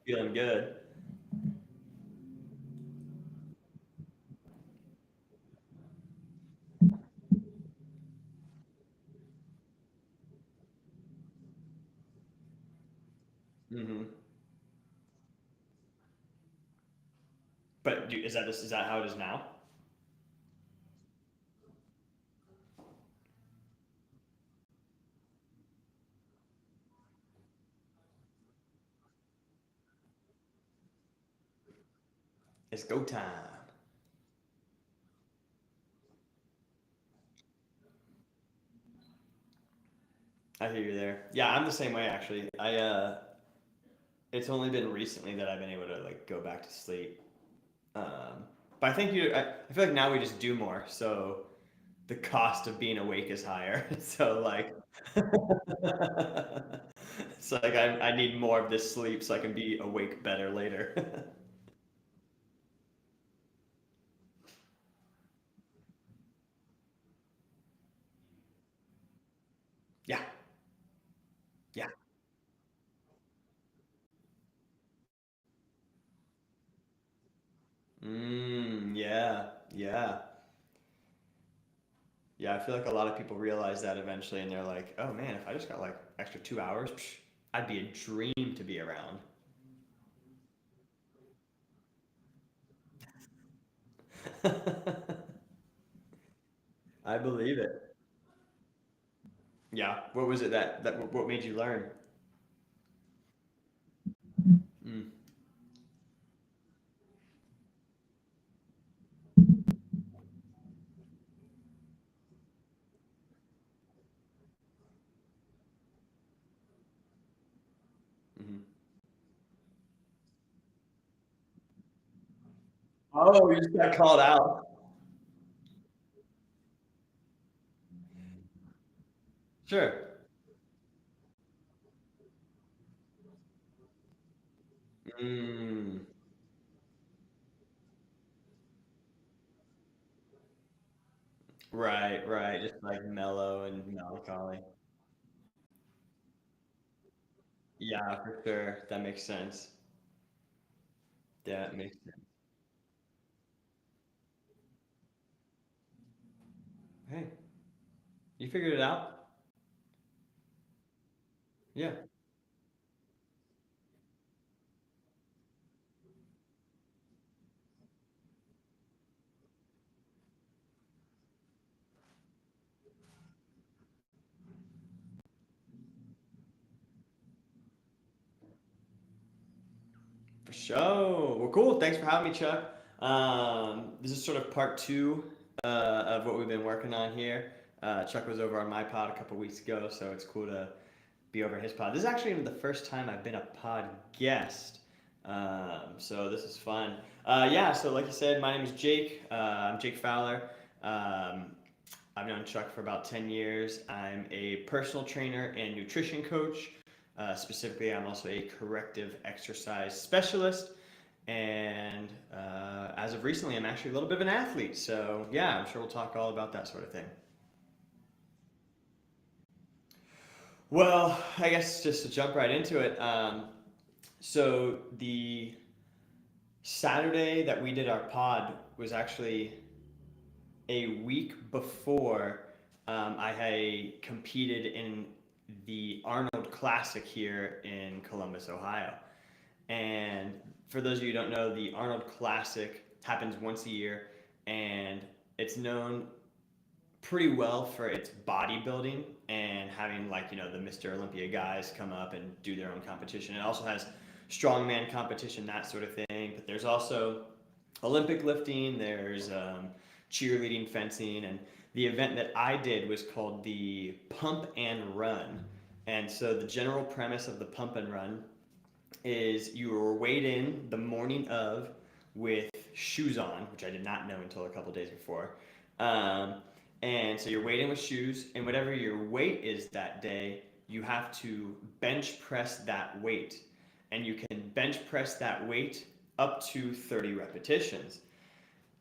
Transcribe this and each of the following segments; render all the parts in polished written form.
feeling good. Hmm. But is that how it is now? It's go time. I hear you there. Yeah, I'm the same way actually. It's only been recently that I've been able to like go back to sleep. Um, but I feel like now we just do more, so the cost of being awake is higher. So like, so like I need more of this sleep so I can be awake better later. Yeah, yeah. Yeah, yeah. Yeah, I feel like a lot of people realize that eventually and they're like, oh man, if I just got like extra 2 hours, I'd be a dream to be around. I believe it. Yeah. What was it what made you learn? Mm, hmm. Oh, you just got called out. Sure. Mm, right, right. Just like mellow and melancholy. Yeah, for sure. That makes sense. That makes sense. Hey, you figured it out? Yeah, for sure. Well, cool. Thanks for having me, Chuck. This is sort of part two of what we've been working on here. Chuck was over on my pod a couple weeks ago, so it's cool to be over his pod. This is actually the first time I've been a pod guest, so this is fun. Yeah, so like you said, my name is Jake. I'm Jake Fowler. Um, I've known Chuck for about 10 years. I'm a personal trainer and nutrition coach. Specifically, I'm also a corrective exercise specialist. And as of recently, I'm actually a little bit of an athlete. So, yeah, I'm sure we'll talk all about that sort of thing. Well, I guess just to jump right into it. So, the Saturday that we did our pod was actually a week before I had competed in the Arnold Classic here in Columbus, Ohio. And for those of you who don't know, the Arnold Classic happens once a year, and it's known pretty well for its bodybuilding and having like the Mr. Olympia guys come up and do their own competition. It also has strongman competition, that sort of thing. But there's also Olympic lifting, there's cheerleading, fencing, and the event that I did was called the Pump and Run. And so the general premise of the Pump and Run is you were weighed in the morning of with shoes on, which I did not know until a couple days before. Um, and so you're weighed in with shoes, and whatever your weight is that day, you have to bench press that weight. And you can bench press that weight up to 30 repetitions.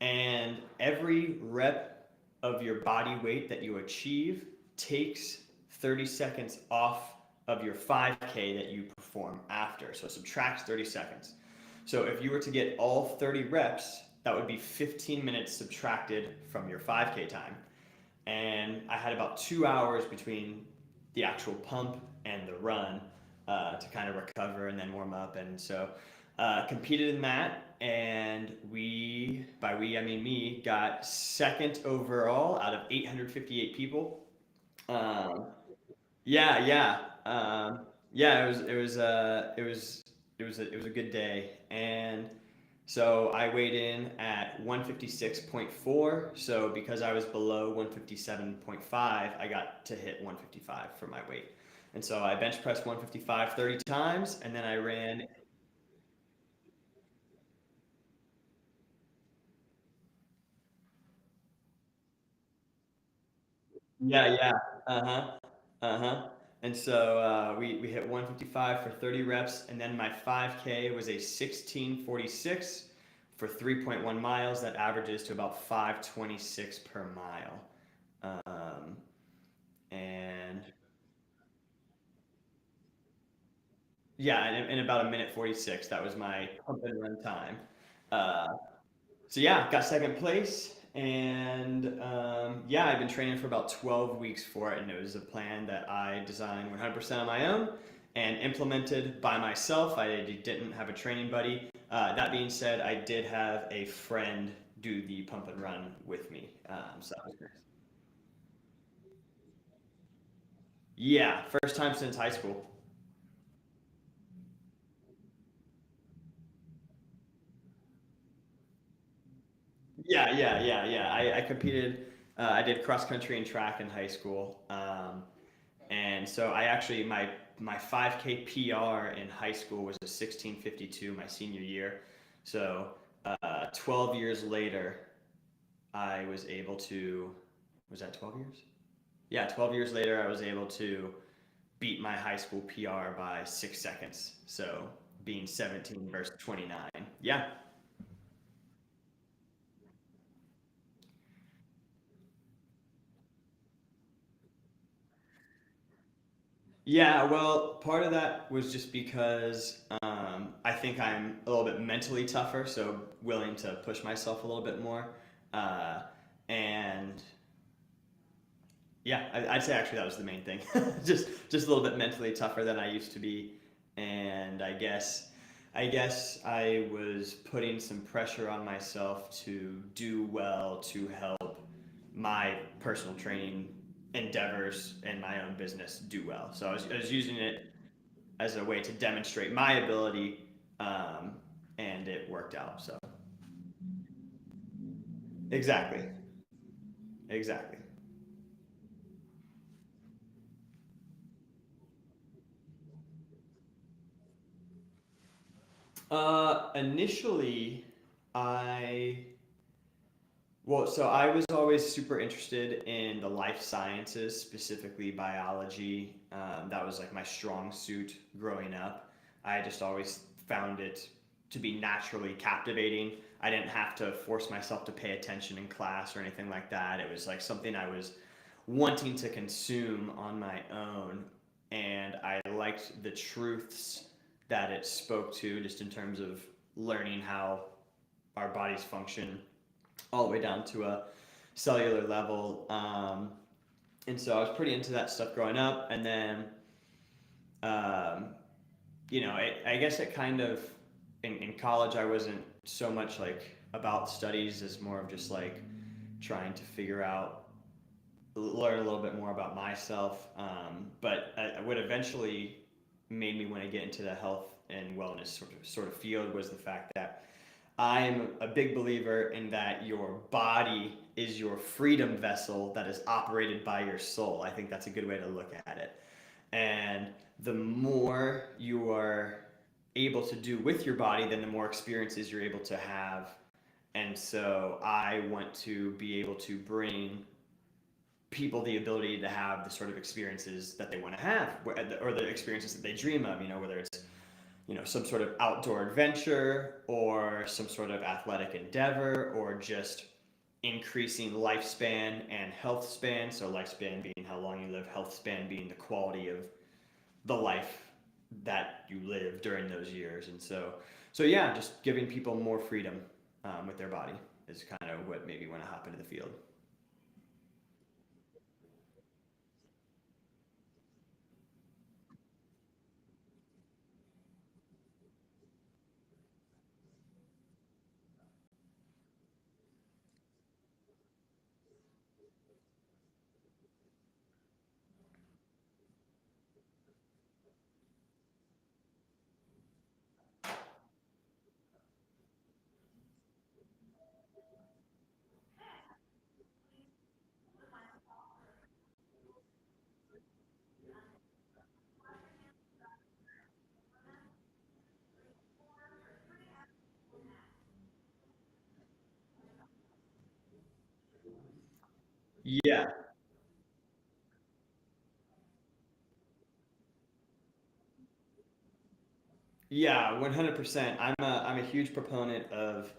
And every rep of your body weight that you achieve takes 30 seconds off of your 5K that you perform after. So it subtracts 30 seconds. So if you were to get all 30 reps, that would be 15 minutes subtracted from your 5K time. And I had about 2 hours between the actual pump and the run to kind of recover and then warm up. And so competed in that, and by we I mean me, got second overall out of 858 people. Um, yeah, yeah, yeah. It was a good day, and so I weighed in at 156.4. So because I was below 157.5, I got to hit 155 for my weight. And so I bench pressed 155 30 times, and then I ran. Yeah, yeah. Uh-huh. Uh-huh. And so we hit 155 for 30 reps, and then my 5K was a 16:46 for 3.1 miles. That averages to about 5:26 per mile. Um, and yeah, in about a minute 46, that was my pump and run time. Uh, So yeah, got second place, and yeah, I've been training for about 12 weeks for it, and it was a plan that I designed 100% on my own and implemented by myself. I didn't have a training buddy. That being said, I did have a friend do the pump and run with me, so that was nice. Yeah, first time since high school. Yeah, yeah, yeah, yeah. I competed. I did cross country and track in high school. And so I actually my 5K PR in high school was a 16:52 my senior year. So 12 years later, I was able to. Was that 12 years? Yeah, 12 years later, I was able to beat my high school PR by 6 seconds. So being 17 versus 29. Yeah. Yeah, well, part of that was just because I think I'm a little bit mentally tougher, so willing to push myself a little bit more. Uh, and yeah, I'd say actually that was the main thing. Just a little bit mentally tougher than I used to be, and I guess I was putting some pressure on myself to do well to help my personal training endeavors and my own business do well. So I was using it as a way to demonstrate my ability, um, and it worked out. So exactly, exactly. Initially, I so I was always super interested in the life sciences, specifically biology. That was like my strong suit growing up. I just always found it to be naturally captivating. I didn't have to force myself to pay attention in class or anything like that. It was like something I was wanting to consume on my own, and I liked the truths that it spoke to, just in terms of learning how our bodies function all the way down to a cellular level. And so I was pretty into that stuff growing up. And then, um, I guess it kind of, in college, I wasn't so much like about studies as more of just like trying to figure out, learn a little bit more about myself. But what eventually made me want to get into the health and wellness sort of field was the fact that I'm a big believer in that your body is your freedom vessel that is operated by your soul. I think that's a good way to look at it. And the more you are able to do with your body, then the more experiences you're able to have. And so I want to be able to bring people the ability to have the sort of experiences that they want to have, or the experiences that they dream of, whether it's some sort of outdoor adventure or some sort of athletic endeavor, or just increasing lifespan and health span. So lifespan being how long you live, health span being the quality of the life that you live during those years. And so yeah, just giving people more freedom with their body is kind of what made me want to hop into the field. Yeah, yeah, 100%. I'm a huge proponent of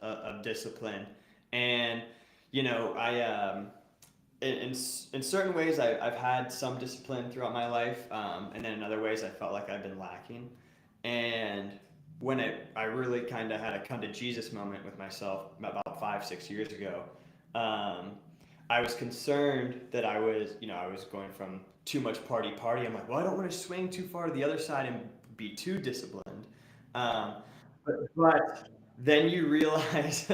discipline, and I in certain ways I've had some discipline throughout my life, and then in other ways I felt like I've been lacking. And when I really kind of had a come to Jesus moment with myself about 5 6 years ago, um, I was concerned that I was going from too much party. I'm like, well, I don't want to swing too far to the other side and be too disciplined. Um, but then you realize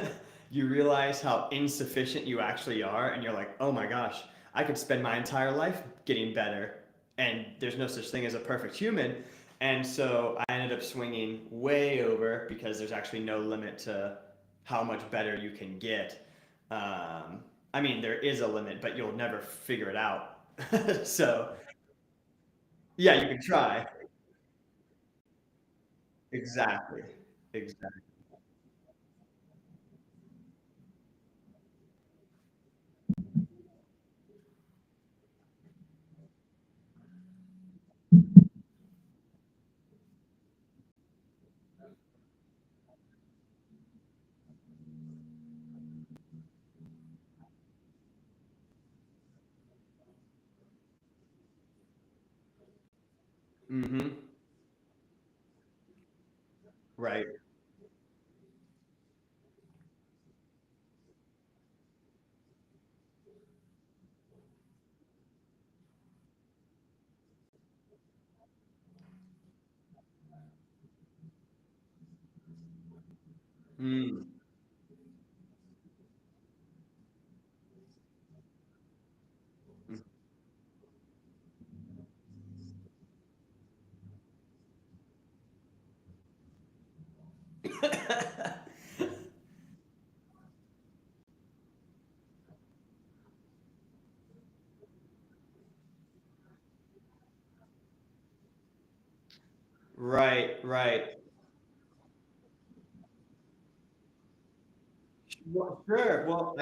you realize how insufficient you actually are, and you're like, oh my gosh, I could spend my entire life getting better, and there's no such thing as a perfect human. And so I ended up swinging way over because there's actually no limit to how much better you can get. I mean, there is a limit, but you'll never figure it out. So yeah, you can try. Exactly. Exactly. Mm-hmm. Right. Mm. Right, right. Well, sure. Well,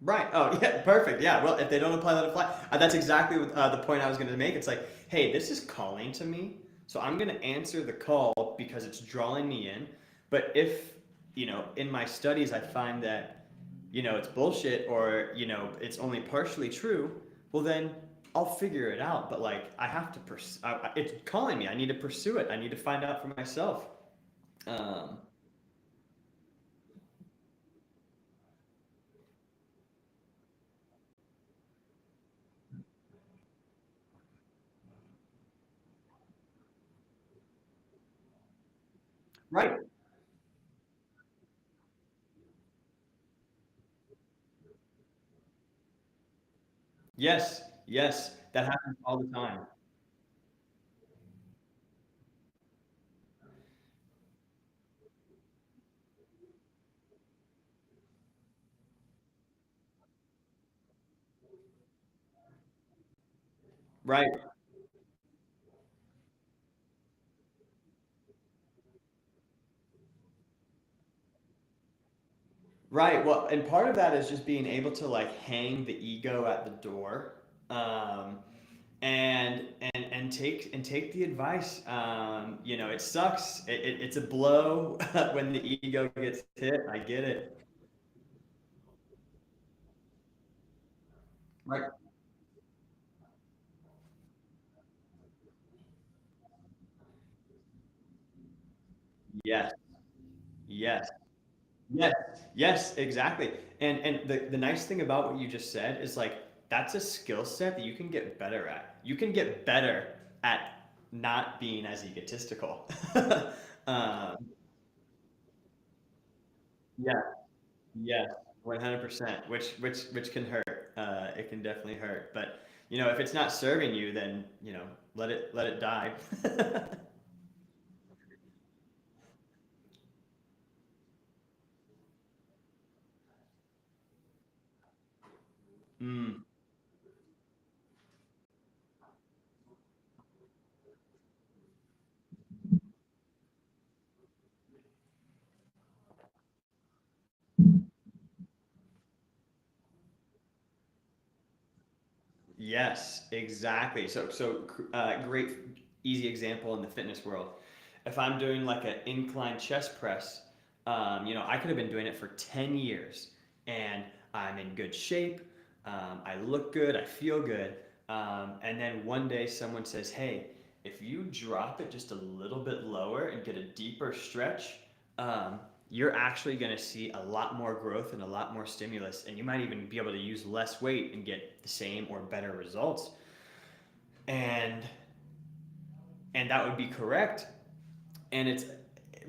right. Oh, yeah. Perfect. Yeah. Well, if they don't apply, let it fly. That's exactly the point I was going to make. It's like, hey, this is calling to me, so I'm going to answer the call because it's drawing me in. But if in my studies, I find that it's bullshit or it's only partially true, well then I'll figure it out. But like I have to pursue. It's calling me. I need to pursue it. I need to find out for myself. Um, right. Yes. Yes. That happens all the time. Right. Right. Well, and part of that is just being able to like hang the ego at the door. Um, and take the advice. It sucks. It's a blow when the ego gets hit. I get it. Right. Yes. Yes. Yes, yes, exactly. And the nice thing about what you just said is like that's a skill set that you can get better at. You can get better at not being as egotistical. um, yeah, yeah, 100%. Which can hurt. It can definitely hurt. But if it's not serving you, then let it die. Mm. Yes, exactly. Great, easy example in the fitness world. If I'm doing like an incline chest press, I could have been doing it for 10 years and I'm in good shape. I look good, I feel good. And then one day someone says, hey, if you drop it just a little bit lower and get a deeper stretch, um, you're actually going to see a lot more growth and a lot more stimulus. And you might even be able to use less weight and get the same or better results. And and that would be correct. And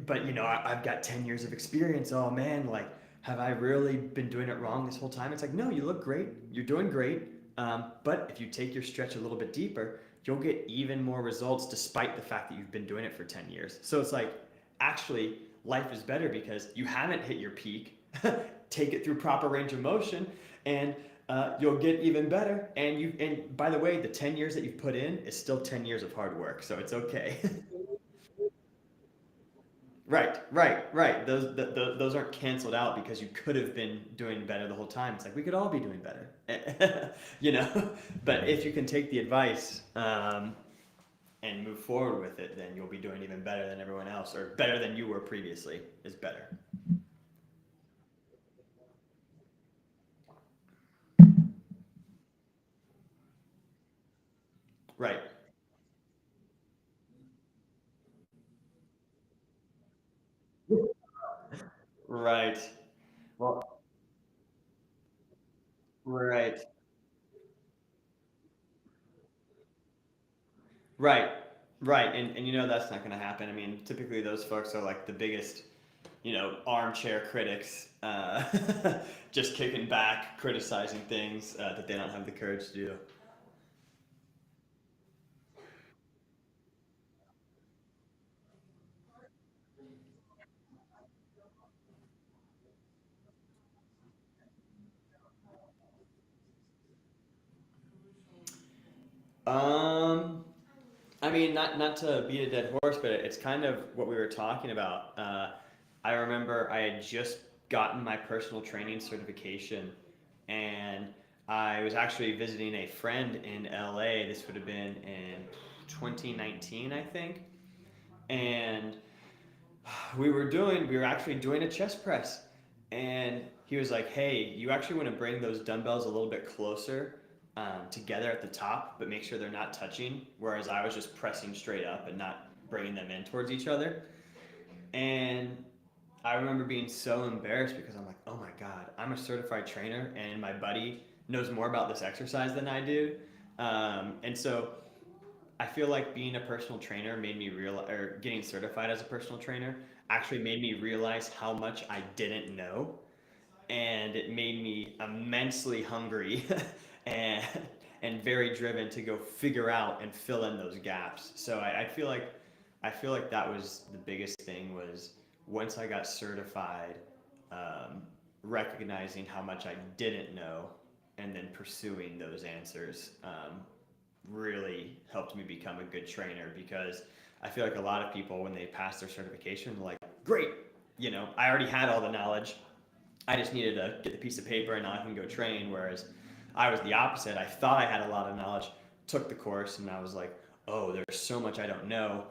but I've got 10 years of experience. Oh man, like, have I really been doing it wrong this whole time? It's like, no, you look great. You're doing great. But if you take your stretch a little bit deeper, you'll get even more results despite the fact that you've been doing it for 10 years. So it's like, actually, life is better because you haven't hit your peak. Take it through proper range of motion, and you'll get even better. And by the way, the 10 years that you've put in is still 10 years of hard work. So it's okay. Right, right, right. Those aren't canceled out because you could have been doing better the whole time. It's like we could all be doing better, you know. But if you can take the advice and move forward with it, then you'll be doing even better than everyone else, or better than you were previously. Is better. Right, right. Well, right, right, right. And that's not going to happen. I mean, typically those folks are like the biggest armchair critics, just kicking back, criticizing things that they don't have the courage to do. Um, I mean, not to beat a dead horse, but it's kind of what we were talking about. I remember I had just gotten my personal training certification, and I was actually visiting a friend in LA. This would have been in 2019, I think, and we were actually doing a chest press, and he was like, hey, you actually want to bring those dumbbells a little bit closer together at the top, but make sure they're not touching, whereas I was just pressing straight up and not bringing them in towards each other. And I remember being so embarrassed because I'm like, oh my god, I'm a certified trainer and my buddy knows more about this exercise than I do. And so I feel like being a personal trainer made me realize, or getting certified as a personal trainer actually made me realize how much I didn't know, and it made me immensely hungry and and very driven to go figure out and fill in those gaps. So I feel like that was the biggest thing was once I got certified, um, recognizing how much I didn't know, and then pursuing those answers. Really helped me become a good trainer because I feel like a lot of people when they pass their certification, they're like, great, I already had all the knowledge. I just needed to get the piece of paper and now I can go train. Whereas I was the opposite. I thought I had a lot of knowledge, took the course and I was like, oh, there's so much I don't know.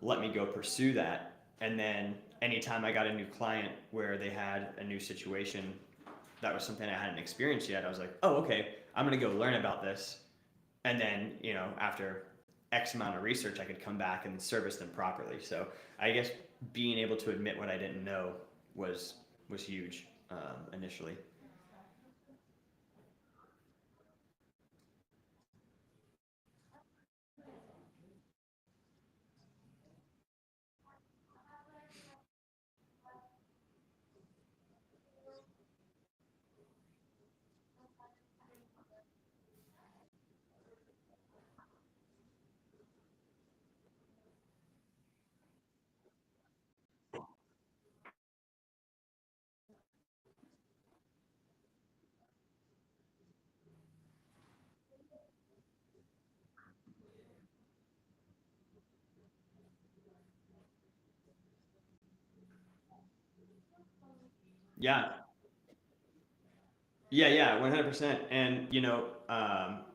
Let me go pursue that. And then anytime I got a new client where they had a new situation that was something I hadn't experienced yet, I was like, oh, okay, I'm gonna go learn about this. And then, after X amount of research, I could come back and service them properly. So I guess being able to admit what I didn't know was was huge initially. Yeah, yeah, 100%. And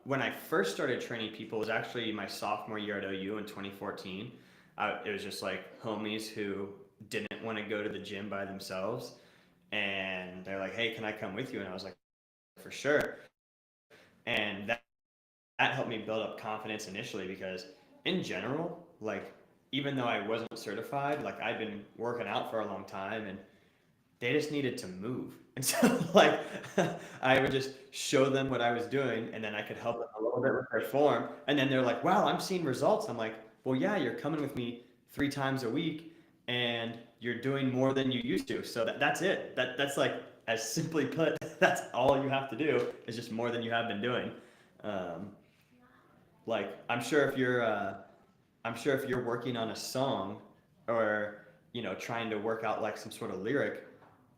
when I first started training people, it was actually my sophomore year at OU in 2014. It was just like homies who didn't want to go to the gym by themselves, and they're like, "Hey, can I come with you?" And I was like, "For sure." And that helped me build up confidence initially because, in general, like even though I wasn't certified, like I'd been working out for a long time, and they just needed to move. And so like I would just show them what I was doing and then I could help them a little bit with their form. And then they're like, wow, I'm seeing results. I'm like, well, yeah, you're coming with me 3 times a week and you're doing more than you used to. So that's it. That's like, as simply put, that's all you have to do is just more than you have been doing. Um, like I'm sure if you're working on a song or trying to work out like some sort of lyric,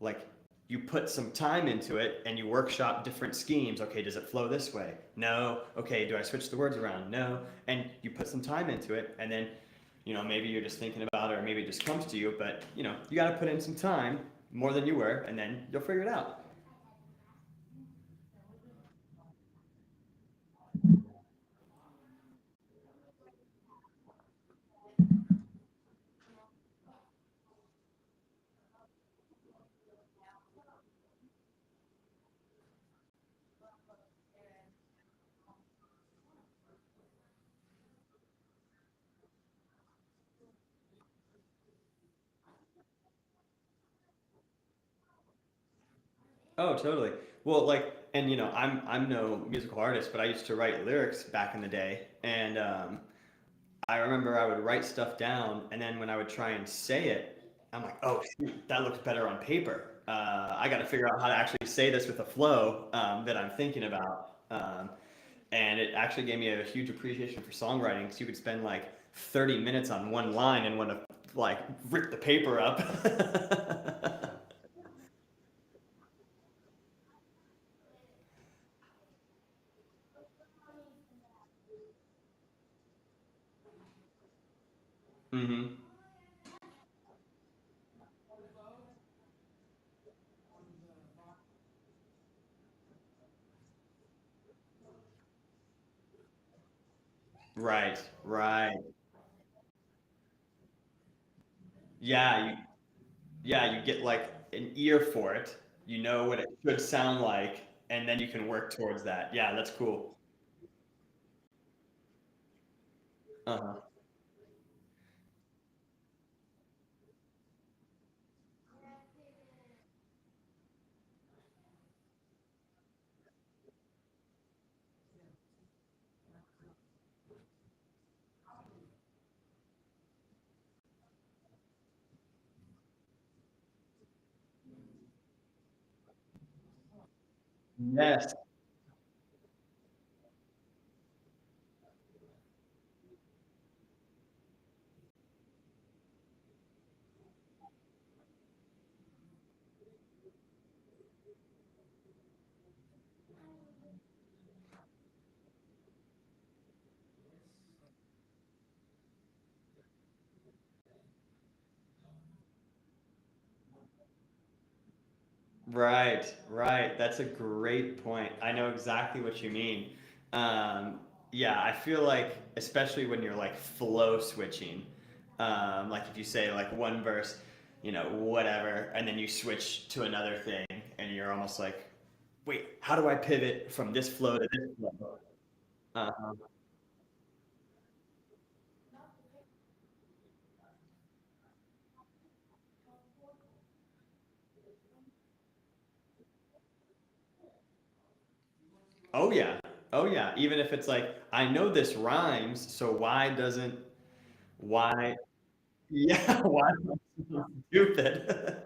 like you put some time into it and you workshop different schemes. Okay, does it flow this way? No. Okay, do I switch the words around? No. And you put some time into it, and then maybe you're just thinking about it, or maybe it just comes to you. But you got to put in some time, more than you were, and then you'll figure it out. Oh, totally. Well, like, and I'm no musical artist, but I used to write lyrics back in the day, and I remember I would write stuff down, and then when I would try and say it, I'm like, oh, shoot, that looks better on paper. I got to figure out how to actually say this with a flow that I'm thinking about. And it actually gave me a huge appreciation for songwriting because you could spend like 30 minutes on one line and want to like rip the paper up. hmm Right, right. Yeah, you get like an ear for it. You know what it should sound like, and then you can work towards that. Yeah, that's cool. Uh-huh. Yes. Right, right. That's a great point. I know exactly what you mean. Um, Yeah, I feel like especially when you're like flow switching, like if you say like one verse, whatever, and then you switch to another thing, and you're almost like, wait, how do I pivot from this flow to this flow? Uh, oh yeah, oh yeah. Even if it's like I know this rhymes, so why? Yeah, why am I so stupid?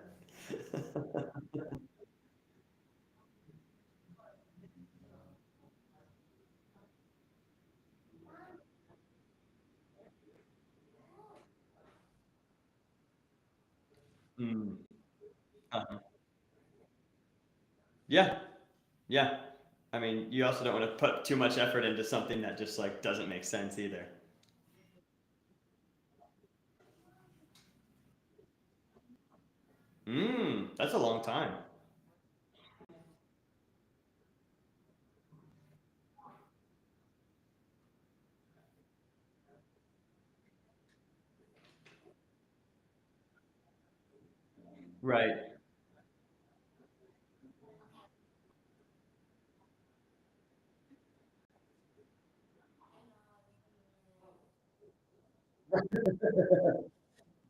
Mm, uh-huh. Yeah, yeah. I mean, you also don't want to put too much effort into something that just like doesn't make sense either. That's a long time. Right.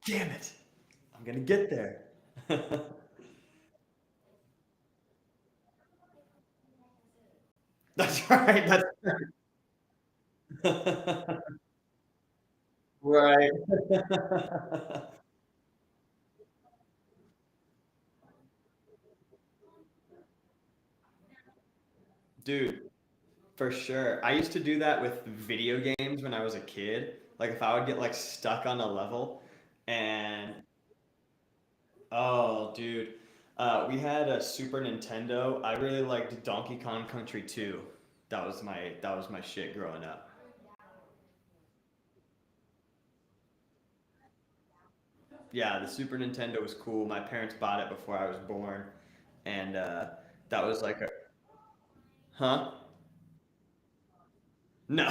Damn it. I'm gonna get there. That's right. That's right. Dude, for sure. I used to do that with video games when I was a kid. Like if I would get like stuck on a level and oh, dude. We had a Super Nintendo. I really liked Donkey Kong Country 2. That was my shit growing up. Yeah, the Super Nintendo was cool. My parents bought it before I was born, and that was like a huh? No,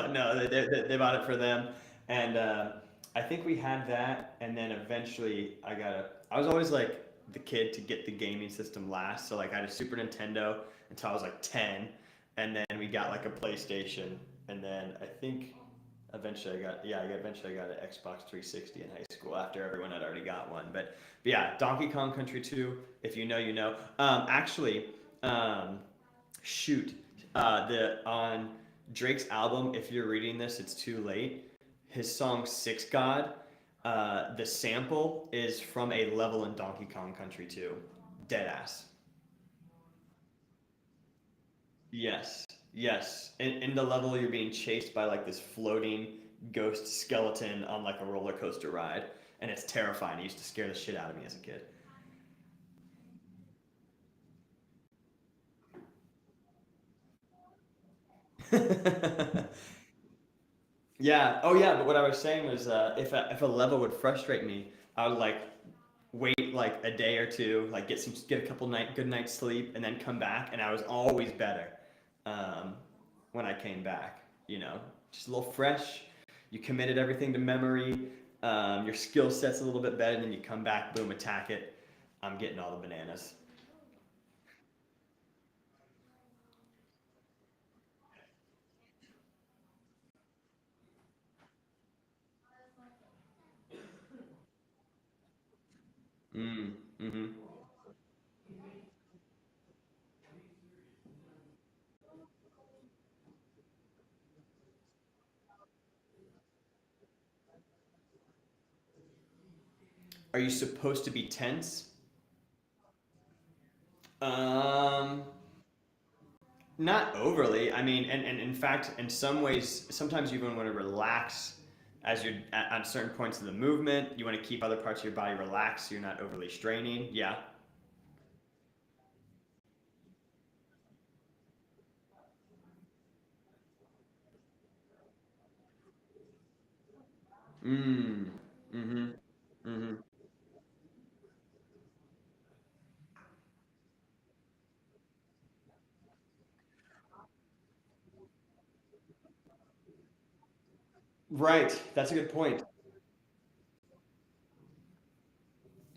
no. They bought it for them, and I think we had that, and then eventually I got a. I was always like the kid to get the gaming system last, so like I had a Super Nintendo until I was like 10, and then we got like a PlayStation, and then I think eventually I got an Xbox 360 in high school after everyone had already got one. But yeah, Donkey Kong Country 2. If you know, you know. Actually, um, shoot, the on Drake's album. If you're reading this, it's too late. His song Six God. The sample is from a level in Donkey Kong Country 2. Dead ass. Yes, yes. In the level, you're being chased by like this floating ghost skeleton on like a roller coaster ride, and it's terrifying. It used to scare the shit out of me as a kid. Yeah. Oh, yeah. But what I was saying was, if a level would frustrate me, I would like wait like a day or two, like get a couple good nights sleep, and then come back, and I was always better um, when I came back. Just a little fresh. You committed everything to memory. Your skill set's a little bit better, and then you come back, boom, attack it. I'm getting all the bananas. Mm-hmm. Are you supposed to be tense? Um, Not overly. I mean, and in fact, in some ways, sometimes you even want to relax as you're at certain points of the movement. You want to keep other parts of your body relaxed so you're not overly straining. Yeah. Mm. Mm-hmm. Mm-hmm. Right. That's a good point.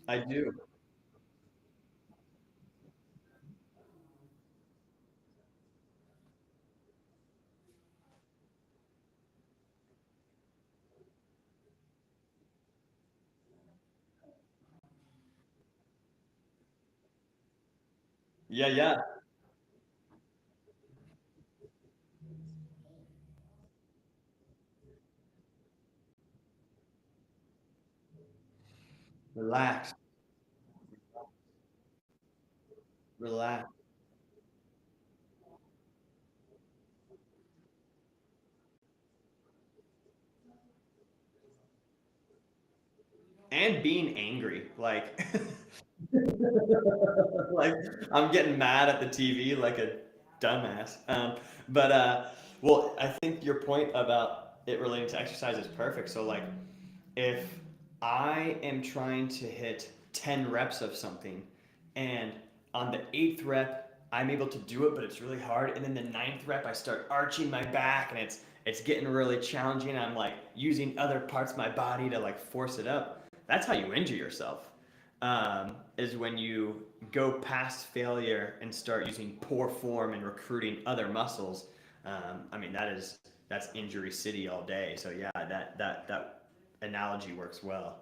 I do. Yeah, yeah. Relax. Relax. And being angry. Like like I'm getting mad at the TV like a dumbass. But well, I think your point about it relating to exercise is perfect. So like if I am trying to hit 10 reps of something and on the eighth rep I'm able to do it, but it's really hard, and then the ninth rep I start arching my back and it's getting really challenging. I'm like using other parts of my body to like force it up. That's how you injure yourself. Is when you go past failure and start using poor form and recruiting other muscles. I mean that's injury city all day. So yeah, that analogy works well.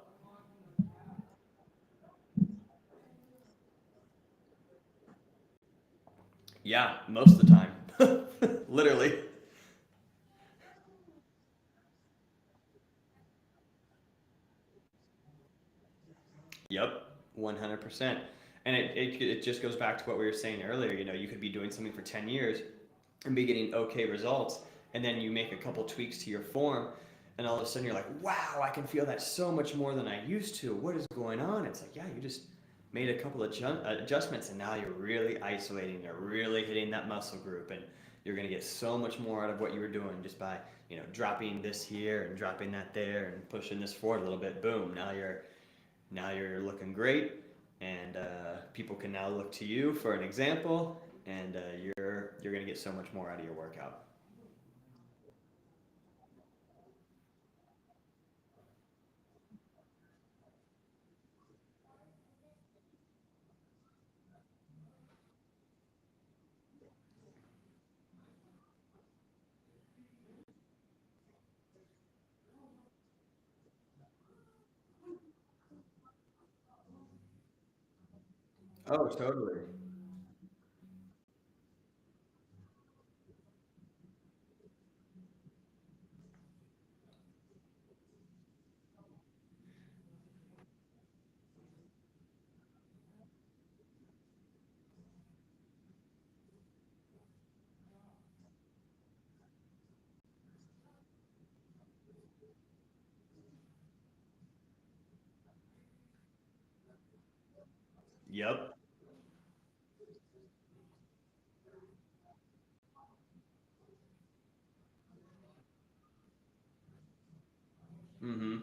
Yeah, most of the time. Literally. Yep, 100%. And it just goes back to what we were saying earlier. You know, you could be doing something for 10 years and be getting okay results, and then you make a couple tweaks to your form, and all of a sudden you're like, wow, I can feel that so much more than I used to. What is going on? It's like, yeah, you just made a couple of adjustments, and now you're really isolating. You're really hitting that muscle group, and you're going to get so much more out of what you were doing just by dropping this here and dropping that there and pushing this forward a little bit. Boom! Now you're looking great, and people can now look to you for an example, and you're gonna get so much more out of your workout. Oh, totally. Yep. Mm-hmm.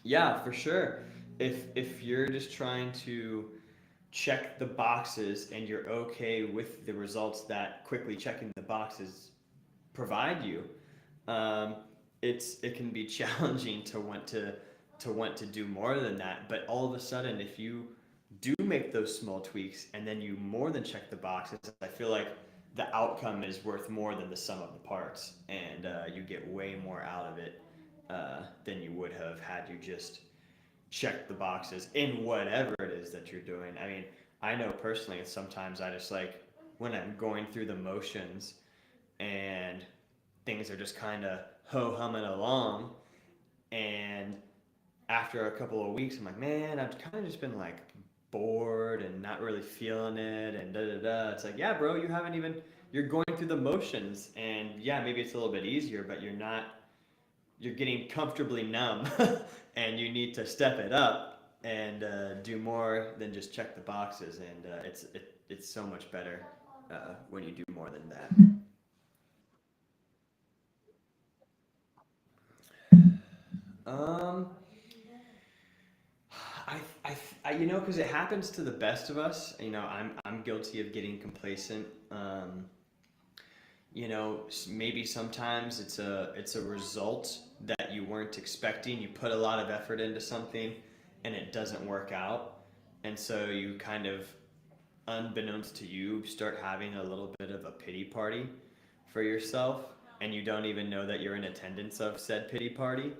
Yeah, for sure. If you're just trying to check the boxes and you're okay with the results that quickly checking the boxes provide you, um, it can be challenging to want to do more than that. But all of a sudden, if you do make those small tweaks and then you more than check the boxes, I feel like the outcome is worth more than the sum of the parts, and you get way more out of it than you would have had you just check the boxes in whatever it is that you're doing. I mean, I know personally, sometimes I just like when I'm going through the motions and things are just kind of ho humming along. And after a couple of weeks, I'm like, man, I've kind of just been like bored and not really feeling it and da da da. It's like, yeah, bro, you haven't even, you're going through the motions. And yeah, maybe it's a little bit easier, but you're getting comfortably numb and you need to step it up and do more than just check the boxes. And it's so much better when you do more than that. Um, I Because it happens to the best of us. I'm guilty of getting complacent. Maybe sometimes it's a result that you weren't expecting. You put a lot of effort into something, and it doesn't work out, and so you kind of, unbeknownst to you, start having a little bit of a pity party for yourself, and you don't even know that you're in attendance of said pity party.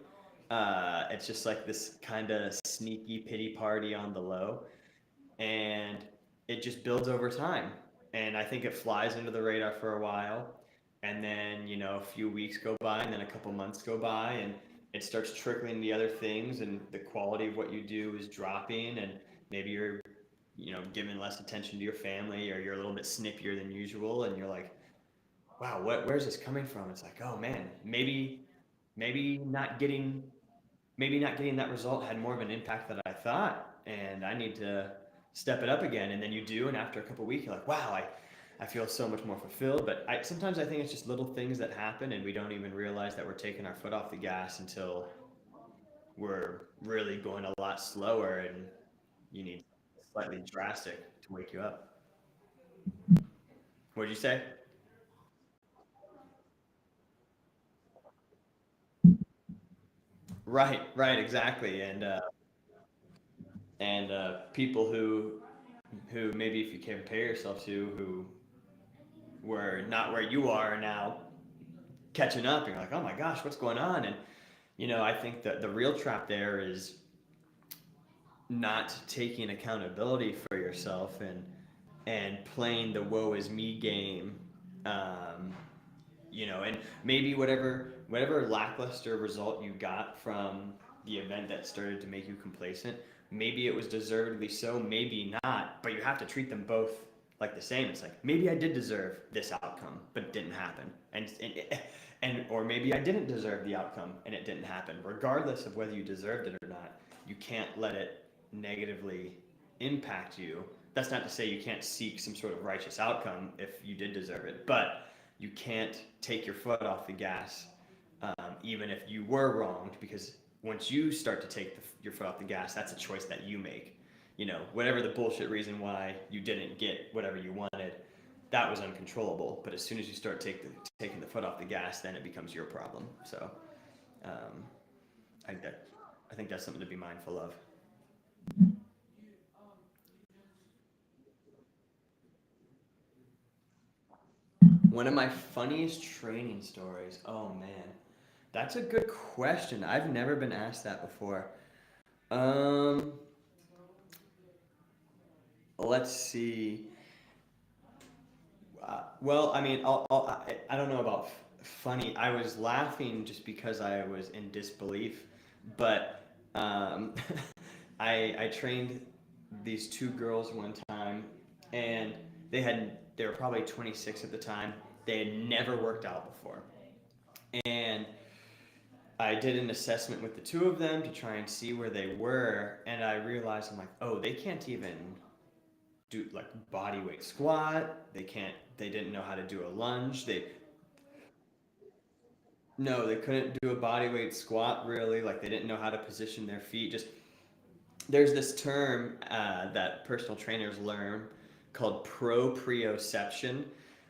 It's just like this kind of sneaky pity party on the low, and it just builds over time. And I think it flies under the radar for a while, and then a few weeks go by, and then a couple months go by, and it starts trickling the other things, and the quality of what you do is dropping, and maybe you're giving less attention to your family, or you're a little bit snippier than usual, and you're like, wow, where's this coming from? It's like, oh man, maybe not getting that result had more of an impact than I thought, and I need to step it up again. And then you do, and after a couple of weeks, you're like, wow, I feel so much more fulfilled. But sometimes I think it's just little things that happen, and we don't even realize that we're taking our foot off the gas until we're really going a lot slower, and you need slightly drastic to wake you up. What'd you say? Right, right, exactly. And people who maybe if you compare yourself to, who were not where you are now, catching up, and you're like, oh my gosh, what's going on? And I think that the real trap there is not taking accountability for yourself, and playing the woe is me game. um, and maybe whatever lackluster result you got from the event that started to make you complacent, maybe it was deservedly so, maybe not, but you have to treat them both like the same. It's like, maybe I did deserve this outcome, but it didn't happen, and or maybe I didn't deserve the outcome and it didn't happen. Regardless of whether you deserved it or not, you can't let it negatively impact you. That's not to say you can't seek some sort of righteous outcome if you did deserve it, but you can't take your foot off the gas, even if you were wronged, because once you start to take your foot off the gas, that's a choice that you make. Whatever the bullshit reason why you didn't get whatever you wanted, that was uncontrollable. But as soon as you start taking the foot off the gas, then it becomes your problem. So um, I, think that, I think that's something to be mindful of. One of my funniest training stories. Oh man, that's a good question. I've never been asked that before. Um, let's see. Well, I mean, I don't know about funny. I was laughing just because I was in disbelief, but I trained these two girls one time, and they were probably 26 at the time. They had never worked out before, and I did an assessment with the two of them to try and see where they were, and I realized, I'm like, oh, they can't even do like body weight squat. They didn't know how to do a lunge. No, they couldn't do a body weight squat really. Like, they didn't know how to position their feet. Just, there's this term that personal trainers learn called proprioception,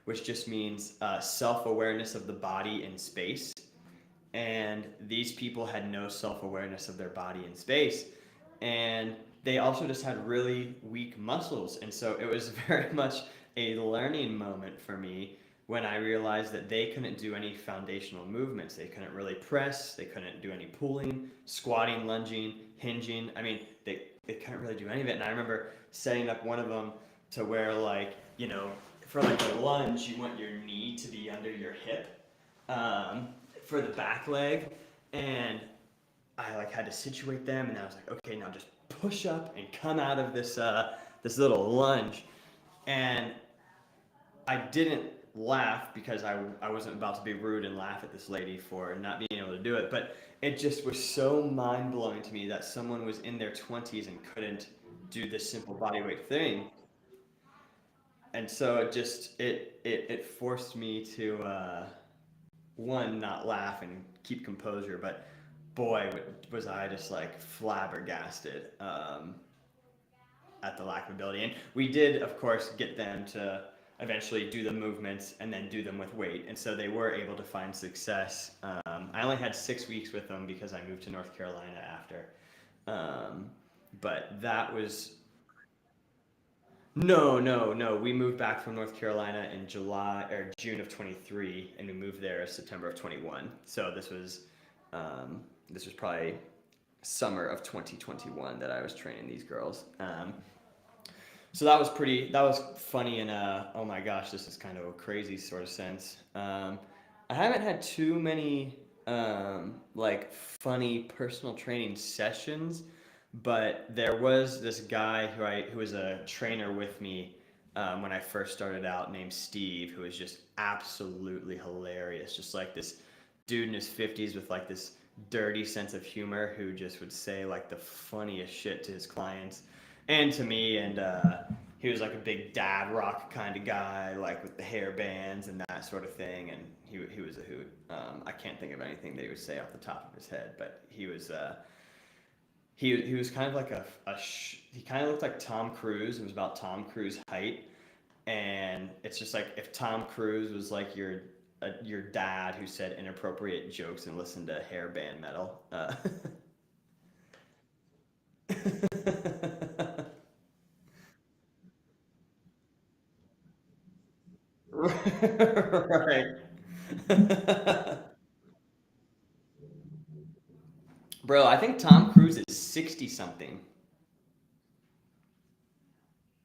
which just means self-awareness of the body in space. And these people had no self-awareness of their body in space, and they also just had really weak muscles. And so it was very much a learning moment for me when I realized that they couldn't do any foundational movements. They couldn't really press, they couldn't do any pulling, squatting, lunging, hinging. I mean, they couldn't really do any of it. And I remember setting up one of them to where, like, for like a lunge, you want your knee to be under your hip, um, for the back leg. And I like had to situate them, and I was like, okay, now just push up and come out of this little lunge. And I didn't laugh because I wasn't about to be rude and laugh at this lady for not being able to do it, but it just was so mind blowing to me that someone was in their 20s and couldn't do this simple body weight thing. And so it forced me to one, not laugh and keep composure, but boy, was I just like flabbergasted. at the lack of ability. And we did, of course, get them to eventually do the movements and then do them with weight. And so they were able to find success. I only had 6 weeks with them because I moved to North Carolina after. Um, but that was no, no, no. We moved back from North Carolina in July or June of 23, and we moved there September of 21. So this was probably summer of 2021 that I was training these girls. So that was funny in a, oh my gosh, this is kind of a crazy sort of sense. I haven't had too many like funny personal training sessions, but there was this guy who was a trainer with me when I first started out, named Steve, who was just absolutely hilarious. Just like this dude in his 50s with like this dirty sense of humor who just would say like the funniest shit to his clients and to me. And he was like a big dad rock kind of guy, like with the hair bands and that sort of thing. And he was a hoot. I can't think of anything that he would say off the top of his head, but he was kind of like he kind of looked like Tom Cruise. It was about Tom Cruise height, and it's just like if Tom Cruise was like your dad who said inappropriate jokes and listened to hair band metal. Right. Bro, I think Tom Cruise is 60 something.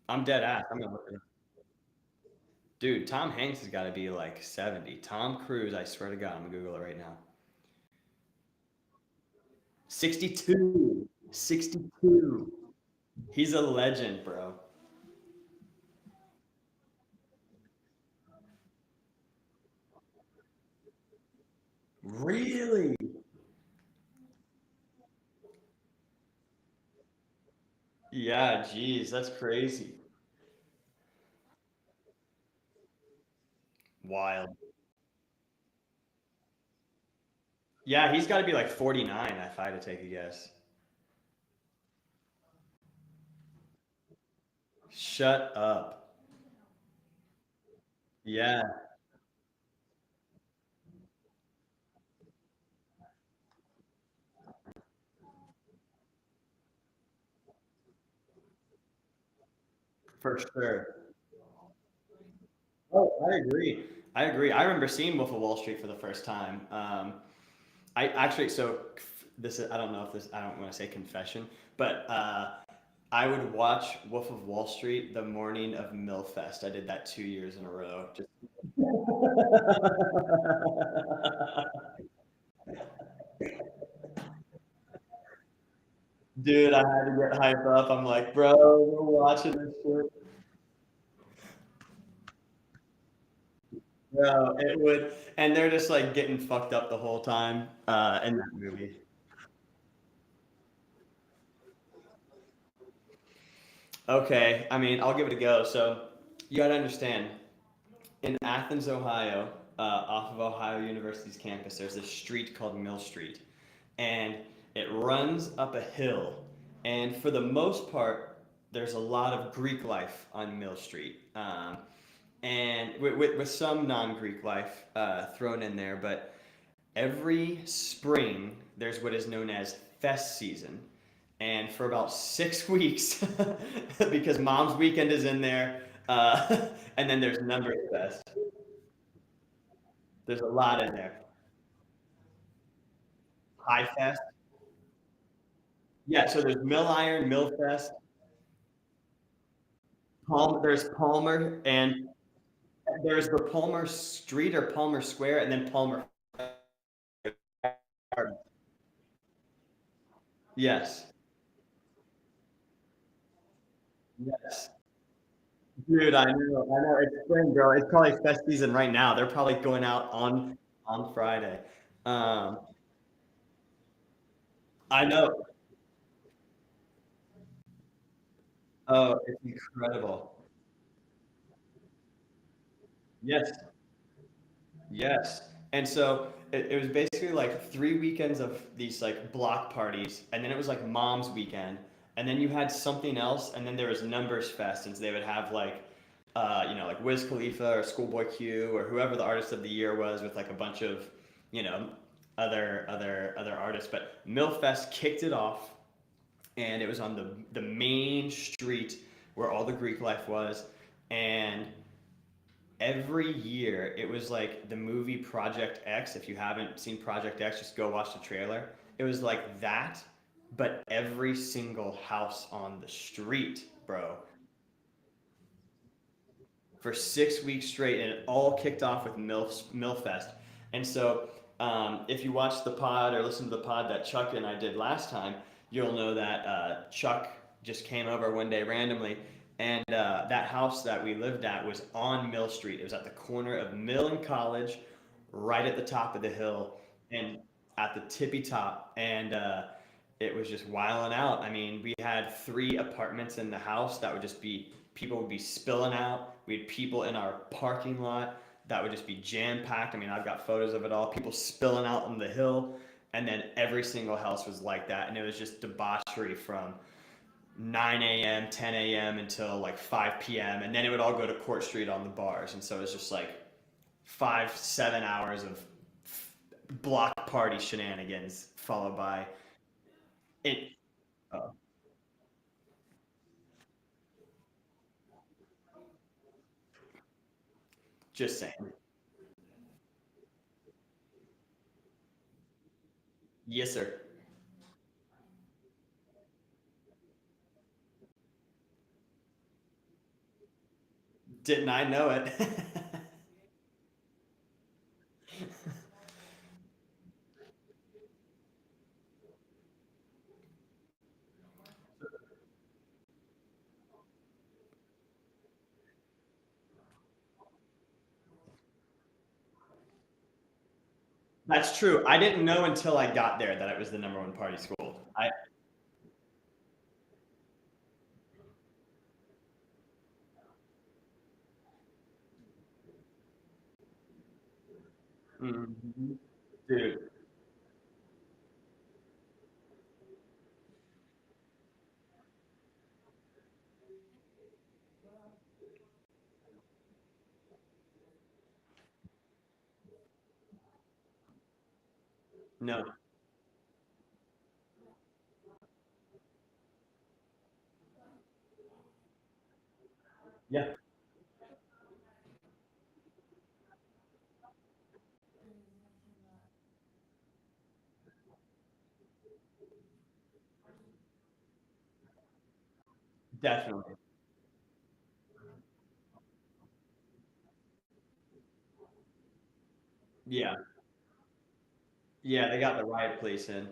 I'm dead ass. I'm gonna look it up. Dude, Tom Hanks has got to be like 70. Tom Cruise, I swear to God, I'm gonna Google it right now. 62. 62. He's a legend, bro. Really? Yeah, geez, that's crazy. Wild. Yeah, he's got to be like 49 if I had to take a guess. Shut up. Yeah, for sure. Oh, I agree. I agree. I remember seeing Wolf of Wall Street for the first time. I actually, so this is, I don't know if this, I don't want to say confession, but I would watch Wolf of Wall Street the morning of Millfest. I did that 2 years in a row. Just dude, I had to get hyped up. I'm like, bro, we're watching this shit. Bro, it would, and they're just like getting fucked up the whole time in that movie. Okay, I mean, I'll give it a go. So you got to understand, in Athens, Ohio, off of Ohio University's campus, there's this street called Mill Street, and it runs up a hill. And for the most part, there's a lot of Greek life on Mill Street, and with some non-Greek life thrown in there. But every spring, there's what is known as fest season. And for about 6 weeks, because Mom's Weekend is in there, and then there's Numbers Fest. There's a lot in there. High Fest. Yeah, so there's Mill Iron, Mill Fest, there's Palmer, and there's the Palmer Street or Palmer Square, and then Palmer. Yes, yes, dude, I know. It's spring, bro. It's probably fest season right now. They're probably going out on Friday. Um, I know. Oh, it's incredible. Yes, yes. And so it was basically like 3 weekends of these like block parties, and then it was like Mom's Weekend, and then you had something else, and then there was Numbers Fest, and so they would have like, like Wiz Khalifa or Schoolboy Q or whoever the artist of the year was, with like a bunch of, you know, other artists. But Millfest kicked it off, and it was on the main street where all the Greek life was, and every year it was like the movie Project X. If you haven't seen Project X, just go watch the trailer. It was like that, but every single house on the street, bro, for 6 weeks straight, and it all kicked off with Millfest. And so, if you watch the pod or listen to the pod that Chuck and I did last time, you'll know that Chuck just came over one day randomly, and that house that we lived at was on Mill Street. It was at the corner of Mill and College, right at the top of the hill, and at the tippy top. And it was just wiling out. I mean, we had 3 apartments in the house that would just be, people would be spilling out. We had people in our parking lot that would just be jam packed. I mean, I've got photos of it all. People spilling out on the hill, and then every single house was like that, and it was just debauchery from 9 a.m., 10 a.m. until like 5 p.m., and then it would all go to Court Street on the bars, and so it was just like 5, 7 hours of block party shenanigans followed by it. Oh, just saying. Yes, sir. Didn't I know it? That's true. I didn't know until I got there that it was the number one party school. I Mhm. Dude, no. Yeah, definitely. Yeah. Yeah, they got the riot police in.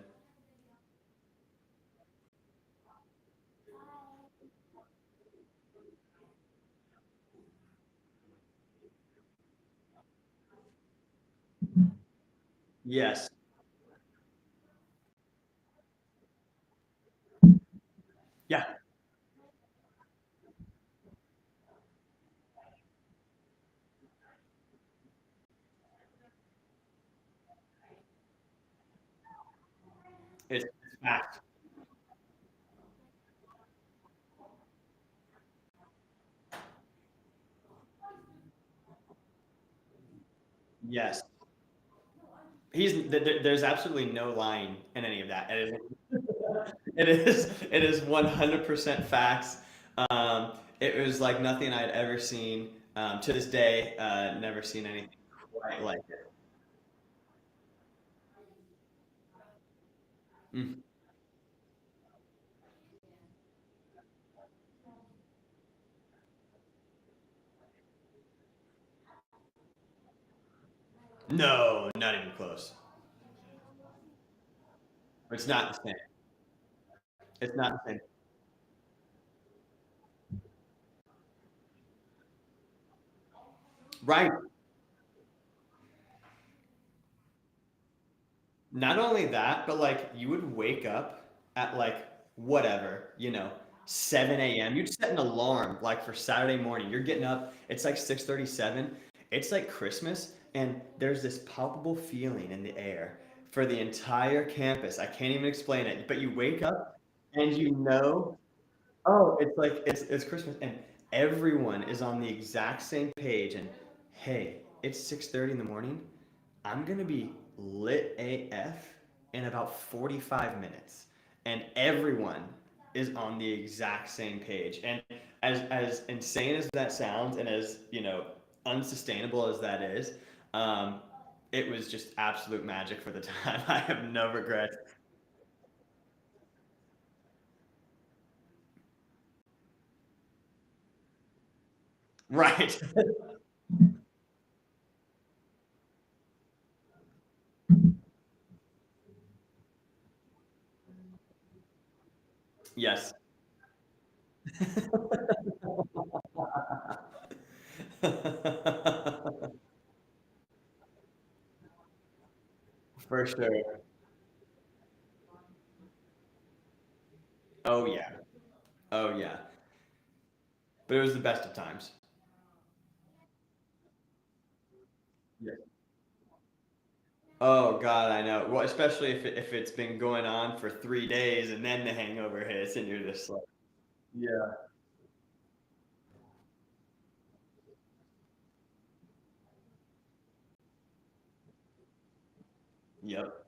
Yes. Yeah. It's fact. Yes. There's absolutely no line in any of that. It is 100% facts. It was like nothing I'd ever seen. To this day, never seen anything quite like it. Mm. No, not even close. It's not the same. It's not the same. Right. Not only that, but like you would wake up at like whatever, 7 a.m. You'd set an alarm like for Saturday morning. You're getting up, it's like 6:37. It's like Christmas, and there's this palpable feeling in the air for the entire campus. I can't even explain it, but you wake up. And you know, oh, it's like it's Christmas, and everyone is on the exact same page. And hey, it's 6:30 in the morning. I'm gonna be lit AF in about 45 minutes, and everyone is on the exact same page. And as insane as that sounds, and as unsustainable as that is, um, it was just absolute magic for the time. I have no regrets. Right. Yes. For sure. Oh yeah. Oh yeah. But it was the best of times. Yeah. Oh God, I know. Well, especially if it's been going on for 3 days and then the hangover hits and you're just like, yeah. Yep.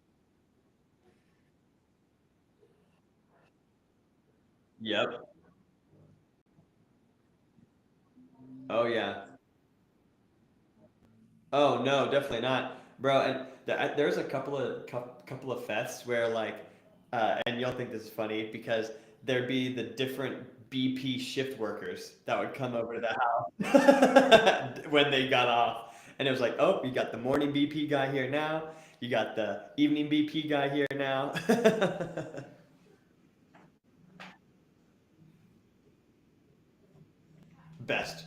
Yep. Oh yeah. Oh no, definitely not, bro. And there's a couple of fests where like, and you'll think this is funny because there'd be the different BP shift workers that would come over to the house when they got off, and it was like, oh, you got the morning BP guy here now, you got the evening BP guy here now. Best,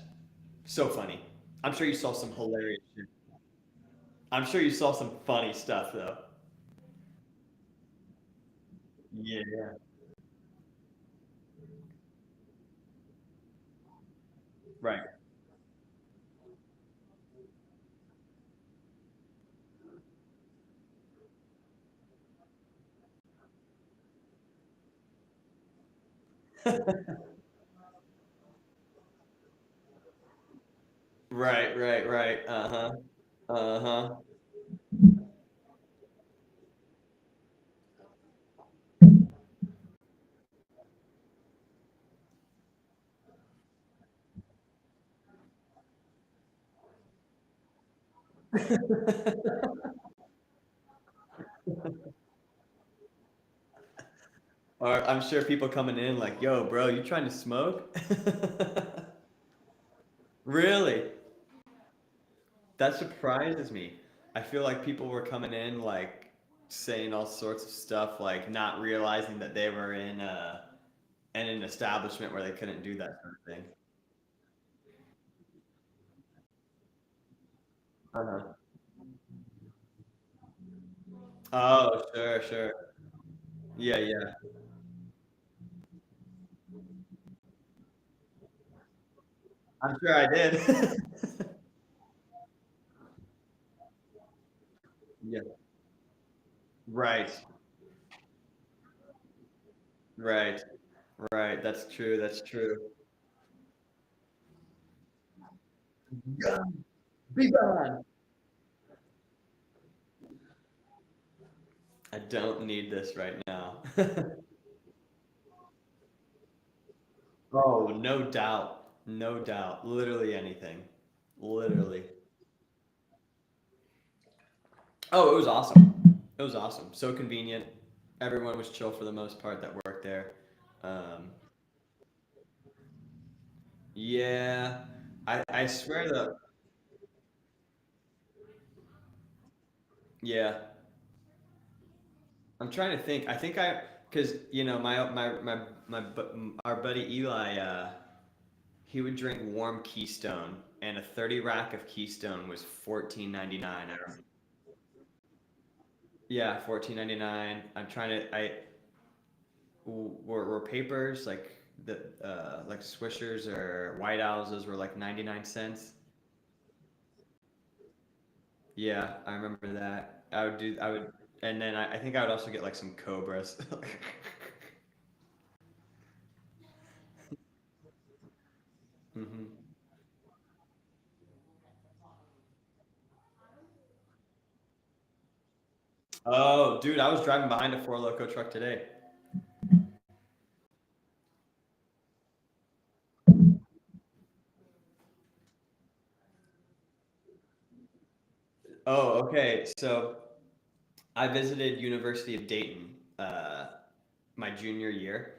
so funny. I'm sure you saw some hilarious shit. I'm sure you saw some funny stuff though. Yeah. Right. Right, right, right. Uh-huh. Uh-huh. Or I'm sure people coming in like, yo, bro, you trying to smoke? Really? That surprises me. I feel like people were coming in like saying all sorts of stuff, like not realizing that they were in an establishment where they couldn't do that sort of thing. Uh-huh. Oh, sure, sure. Yeah, yeah. I'm sure I did. Yeah. Right, right, right. That's true. That's true. Gone. Be gone. I don't need this right now. Oh, no doubt. No doubt. Literally anything. Literally. Oh, it was awesome. It was awesome. So convenient. Everyone was chill for the most part that worked there. Um, yeah. I swear though. Yeah. I'm trying to think. I think because our buddy Eli, he would drink warm Keystone, and a 30 rack of Keystone was 14.99. Yeah, 14.99. I'm trying to. Were papers like the like Swishers or White Owls? Those were like 99 cents. Yeah, I remember that. I would, and then I think I would also get like some Cobras. Hmm. Oh, dude, I was driving behind a Four Loco truck today. Oh, okay. So I visited University of Dayton my junior year,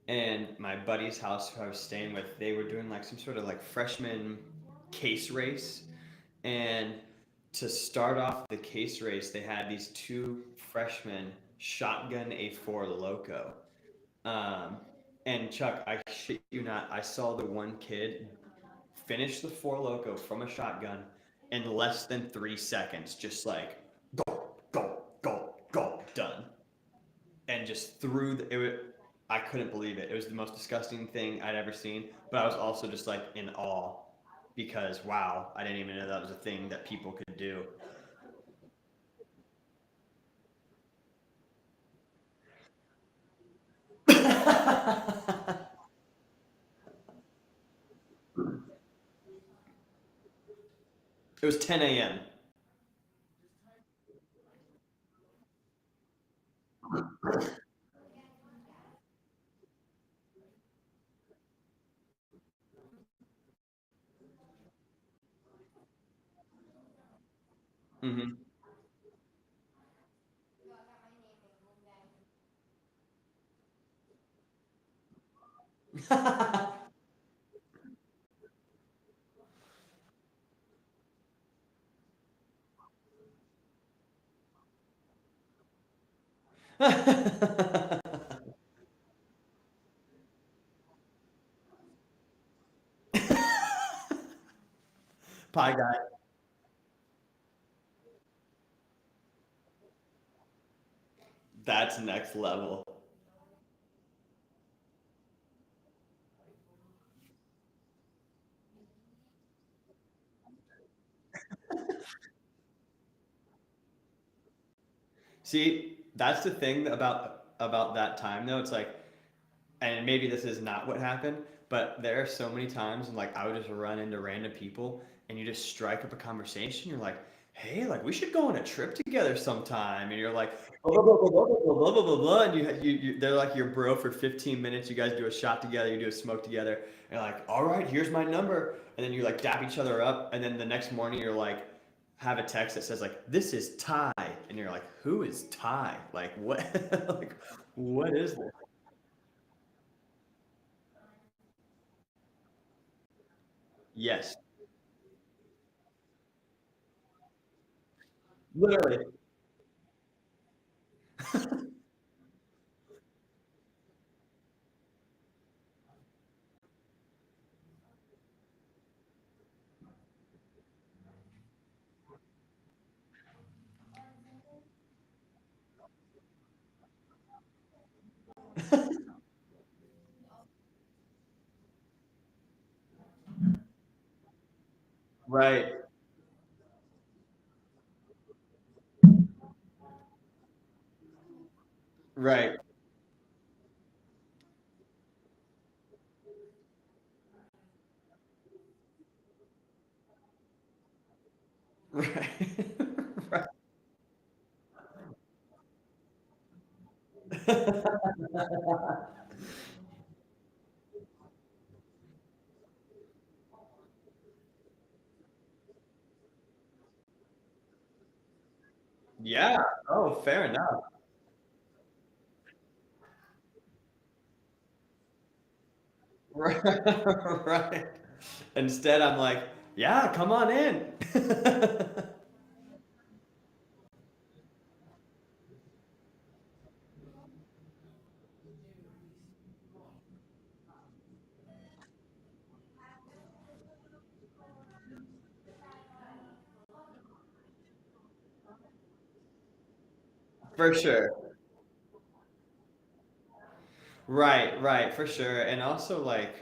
and my buddy's house who I was staying with, they were doing like some sort of like freshman case race. And to start off the case race, they had these two freshmen shotgun a Four Loco. Um, and Chuck, I shit you not, I saw the one kid finish the Four Loco from a shotgun in less than 3 seconds, just like go, go, go, go, done, and just threw the, it. I couldn't believe it. It was the most disgusting thing I'd ever seen, but I was also just like in awe because wow, I didn't even know that was a thing that people could do. It was 10 a.m. Hmm. Pie guy. That's next level. See, that's the thing about that time though. It's like, and maybe this is not what happened, but there are so many times when like I would just run into random people and you just strike up a conversation. You're like, hey, like we should go on a trip together sometime, and you're like, blah blah blah blah blah blah blah blah blah, and they're like your bro for 15 minutes. You guys do a shot together, you do a smoke together, and you're like, all right, here's my number, and then you like dap each other up, and then the next morning you're like, have a text that says like, this is Ty, and you're like, who is Ty? Like what? Like what is this? Yes, literally. Right, right, right, right. Yeah. Oh, fair enough. Right, right. Instead, I'm like, yeah, come on in. For sure. Right, right, for sure. And also, like,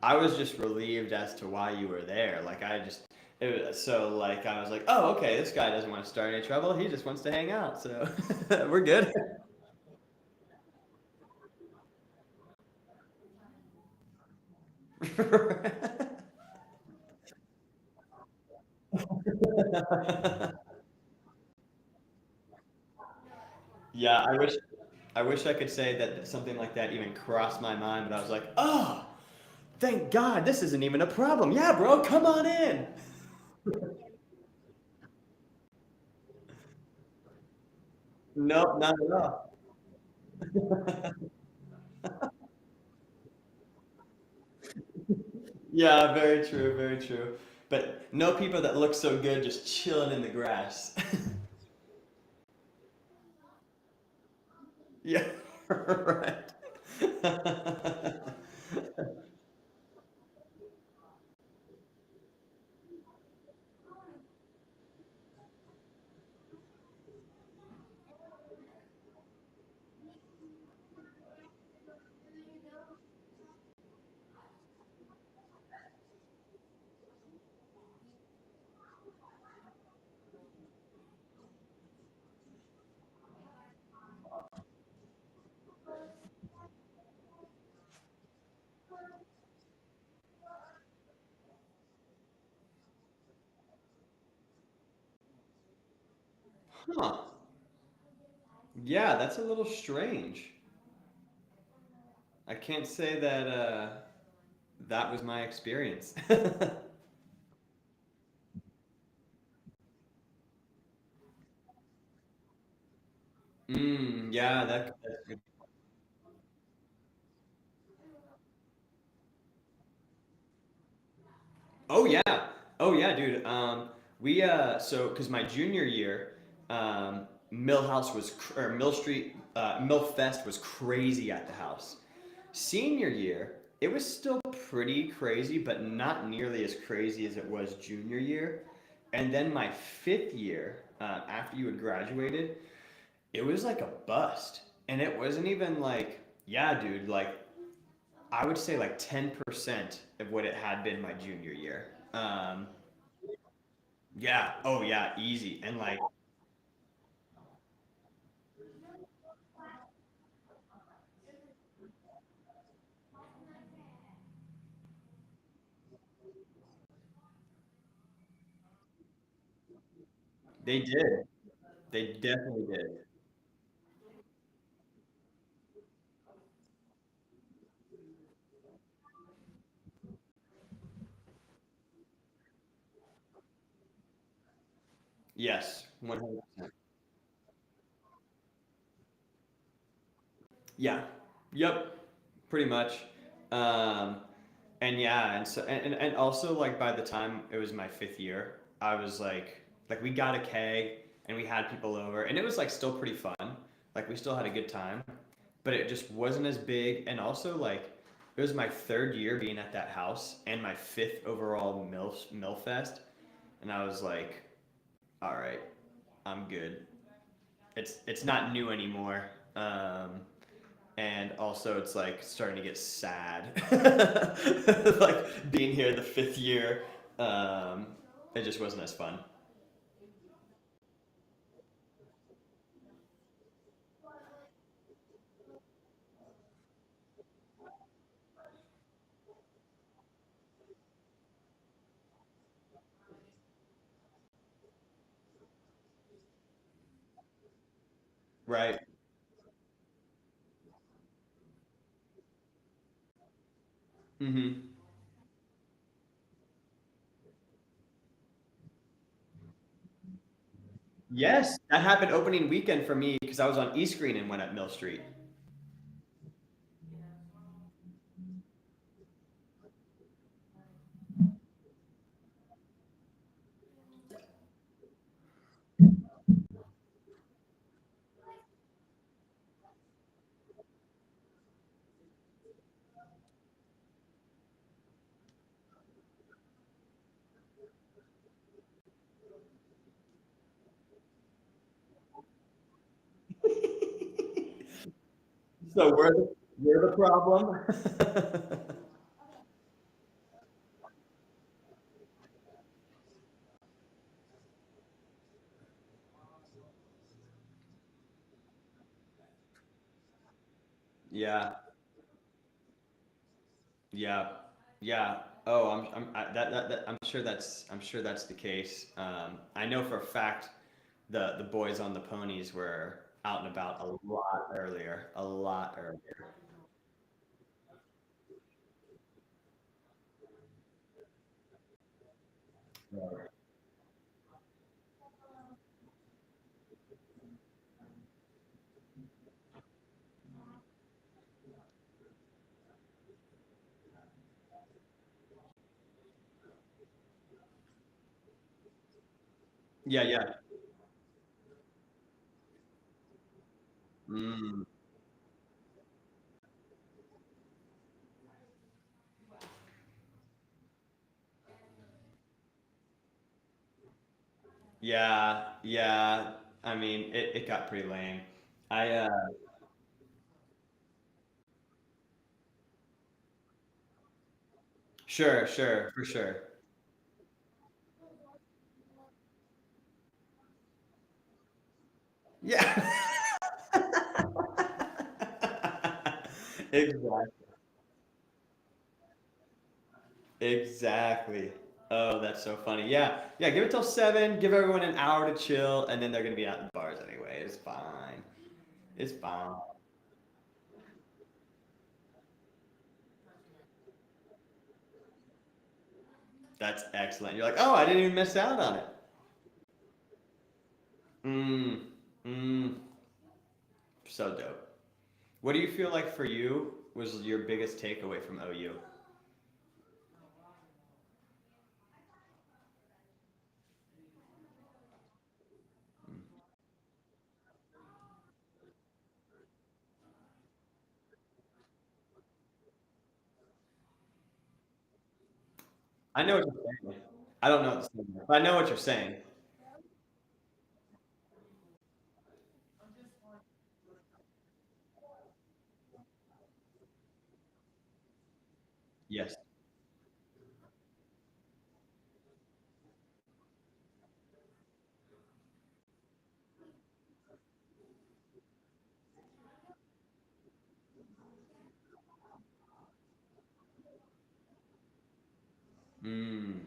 I was just relieved as to why you were there. Like, like, I was like, oh, okay, this guy doesn't want to start any trouble. He just wants to hang out. So we're good. Yeah, I wish I could say that something like that even crossed my mind, but I was like, oh, thank God, this isn't even a problem. Yeah, bro, come on in. Nope, not at all. Yeah, very true, very true. But no people that look so good just chilling in the grass. Yeah, right. Huh. Yeah, that's a little strange. I can't say that that was my experience. Yeah, that's good. Oh yeah. Oh yeah, dude. We so because my junior year, Millhouse was or Mill Street, Mill Fest was crazy at the house. Senior year, it was still pretty crazy, but not nearly as crazy as it was junior year. And then my fifth year, after you had graduated, it was like a bust. And it wasn't even like, yeah, dude, like I would say like 10% of what it had been my junior year. Yeah, oh yeah, easy. And like they did. They definitely did. Yes, 100%. Yeah. Yep. Pretty much. Um, and yeah, and so and also like by the time it was my fifth year, I was like we got a keg and we had people over and it was like still pretty fun. Like we still had a good time, but it just wasn't as big. And also like it was my third year being at that house and my fifth overall Mill Fest, and I was like, all right, I'm good. It's not new anymore. And also it's like starting to get sad like being here the fifth year, um, it just wasn't as fun. Right. Mm-hmm. Yes, that happened opening weekend for me because I was on E-Screen and went at Mill Street. So we're the problem. Yeah, yeah. Yeah. Oh, I'm sure that's the case. I know for a fact the boys on the ponies were out and about a lot earlier. Right. Yeah, yeah. Mm, yeah, yeah. I mean, it got pretty lame. I Sure, sure, for sure. Yeah. Exactly. Exactly. Oh, that's so funny. Yeah, yeah. Give it till 7. Give everyone an hour to chill, and then they're gonna be out in bars anyway. It's fine. It's fine. That's excellent. You're like, oh, I didn't even miss out on it. Mm, mm. So dope. What do you feel like for you was your biggest takeaway from OU? I know what you're saying. I don't know what to say, but I know what you're saying. Yes. Mm,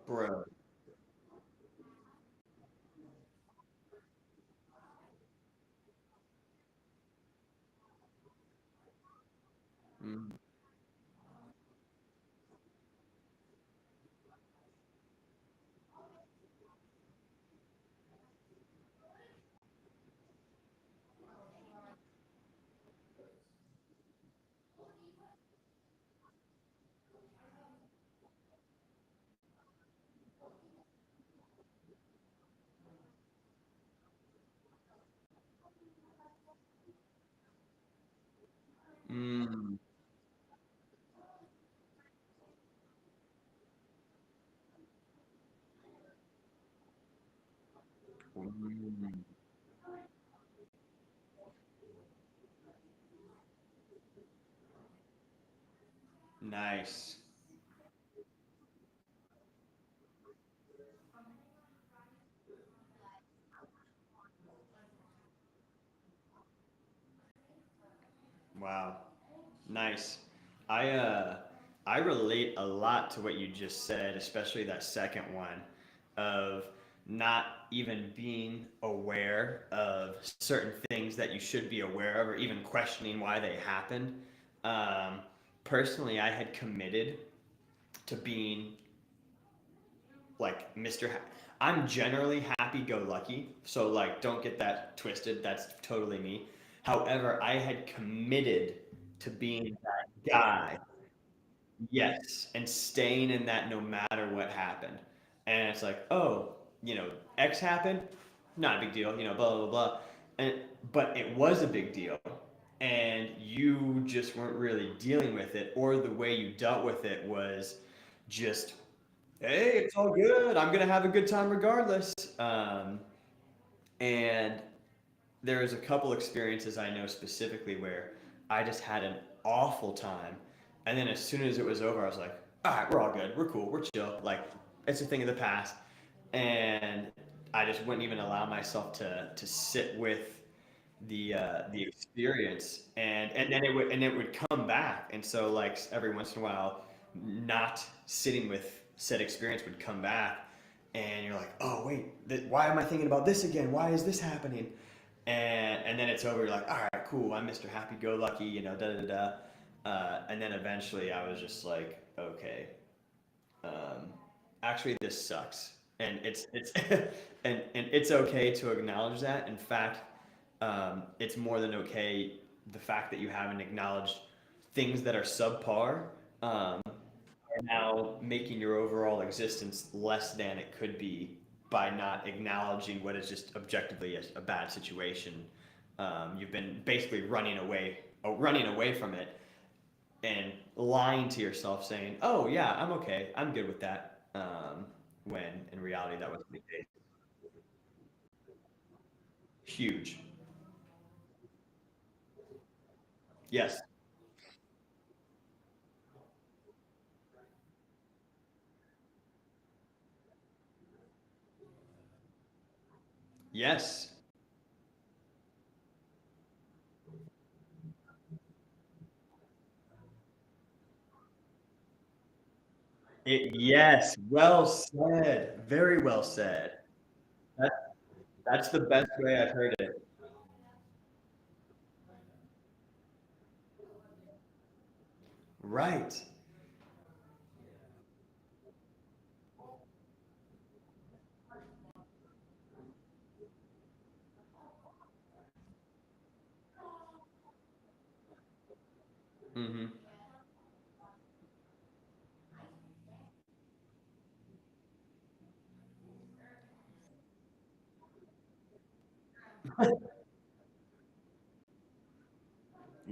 bro. Mm, mm, mm. Nice. Wow. Nice. I uh I relate a lot to what you just said, especially that second one of not even being aware of certain things that you should be aware of or even questioning why they happened. Um, Personally, I had committed to being like Mr. I'm generally happy go lucky, so like don't get that twisted. That's totally me. However, I had committed to being that guy. Yes, and staying in that no matter what happened. And it's like, oh, X happened, not a big deal, blah blah blah. And but it was a big deal, and you just weren't really dealing with it, or the way you dealt with it was just, hey, it's all good. I'm gonna have a good time regardless. And there's a couple experiences I know specifically where I just had an awful time, and then as soon as it was over, I was like, all right, we're all good, we're cool, we're chill. Like it's a thing of the past, and I just wouldn't even allow myself to sit with the experience, and then it would come back, and so like every once in a while, not sitting with said experience would come back, and you're like, oh wait, why am I thinking about this again? Why is this happening? And then it's over. You're like, all right, cool. I'm Mr. Happy Go Lucky, da da da. And then eventually, I was just like, okay, um, actually, this sucks, and it's and it's okay to acknowledge that. In fact, it's more than okay. The fact that you haven't acknowledged things that are subpar are now making your overall existence less than it could be by not acknowledging what is just objectively a bad situation. You've been basically running away from it, and lying to yourself, saying, "Oh yeah, I'm okay, I'm good with that." When in reality, that wasn't the case. Huge. Yes. Yes. Yes. Well said. Very well said. That, that's the best way I've heard it. Right. Hmm.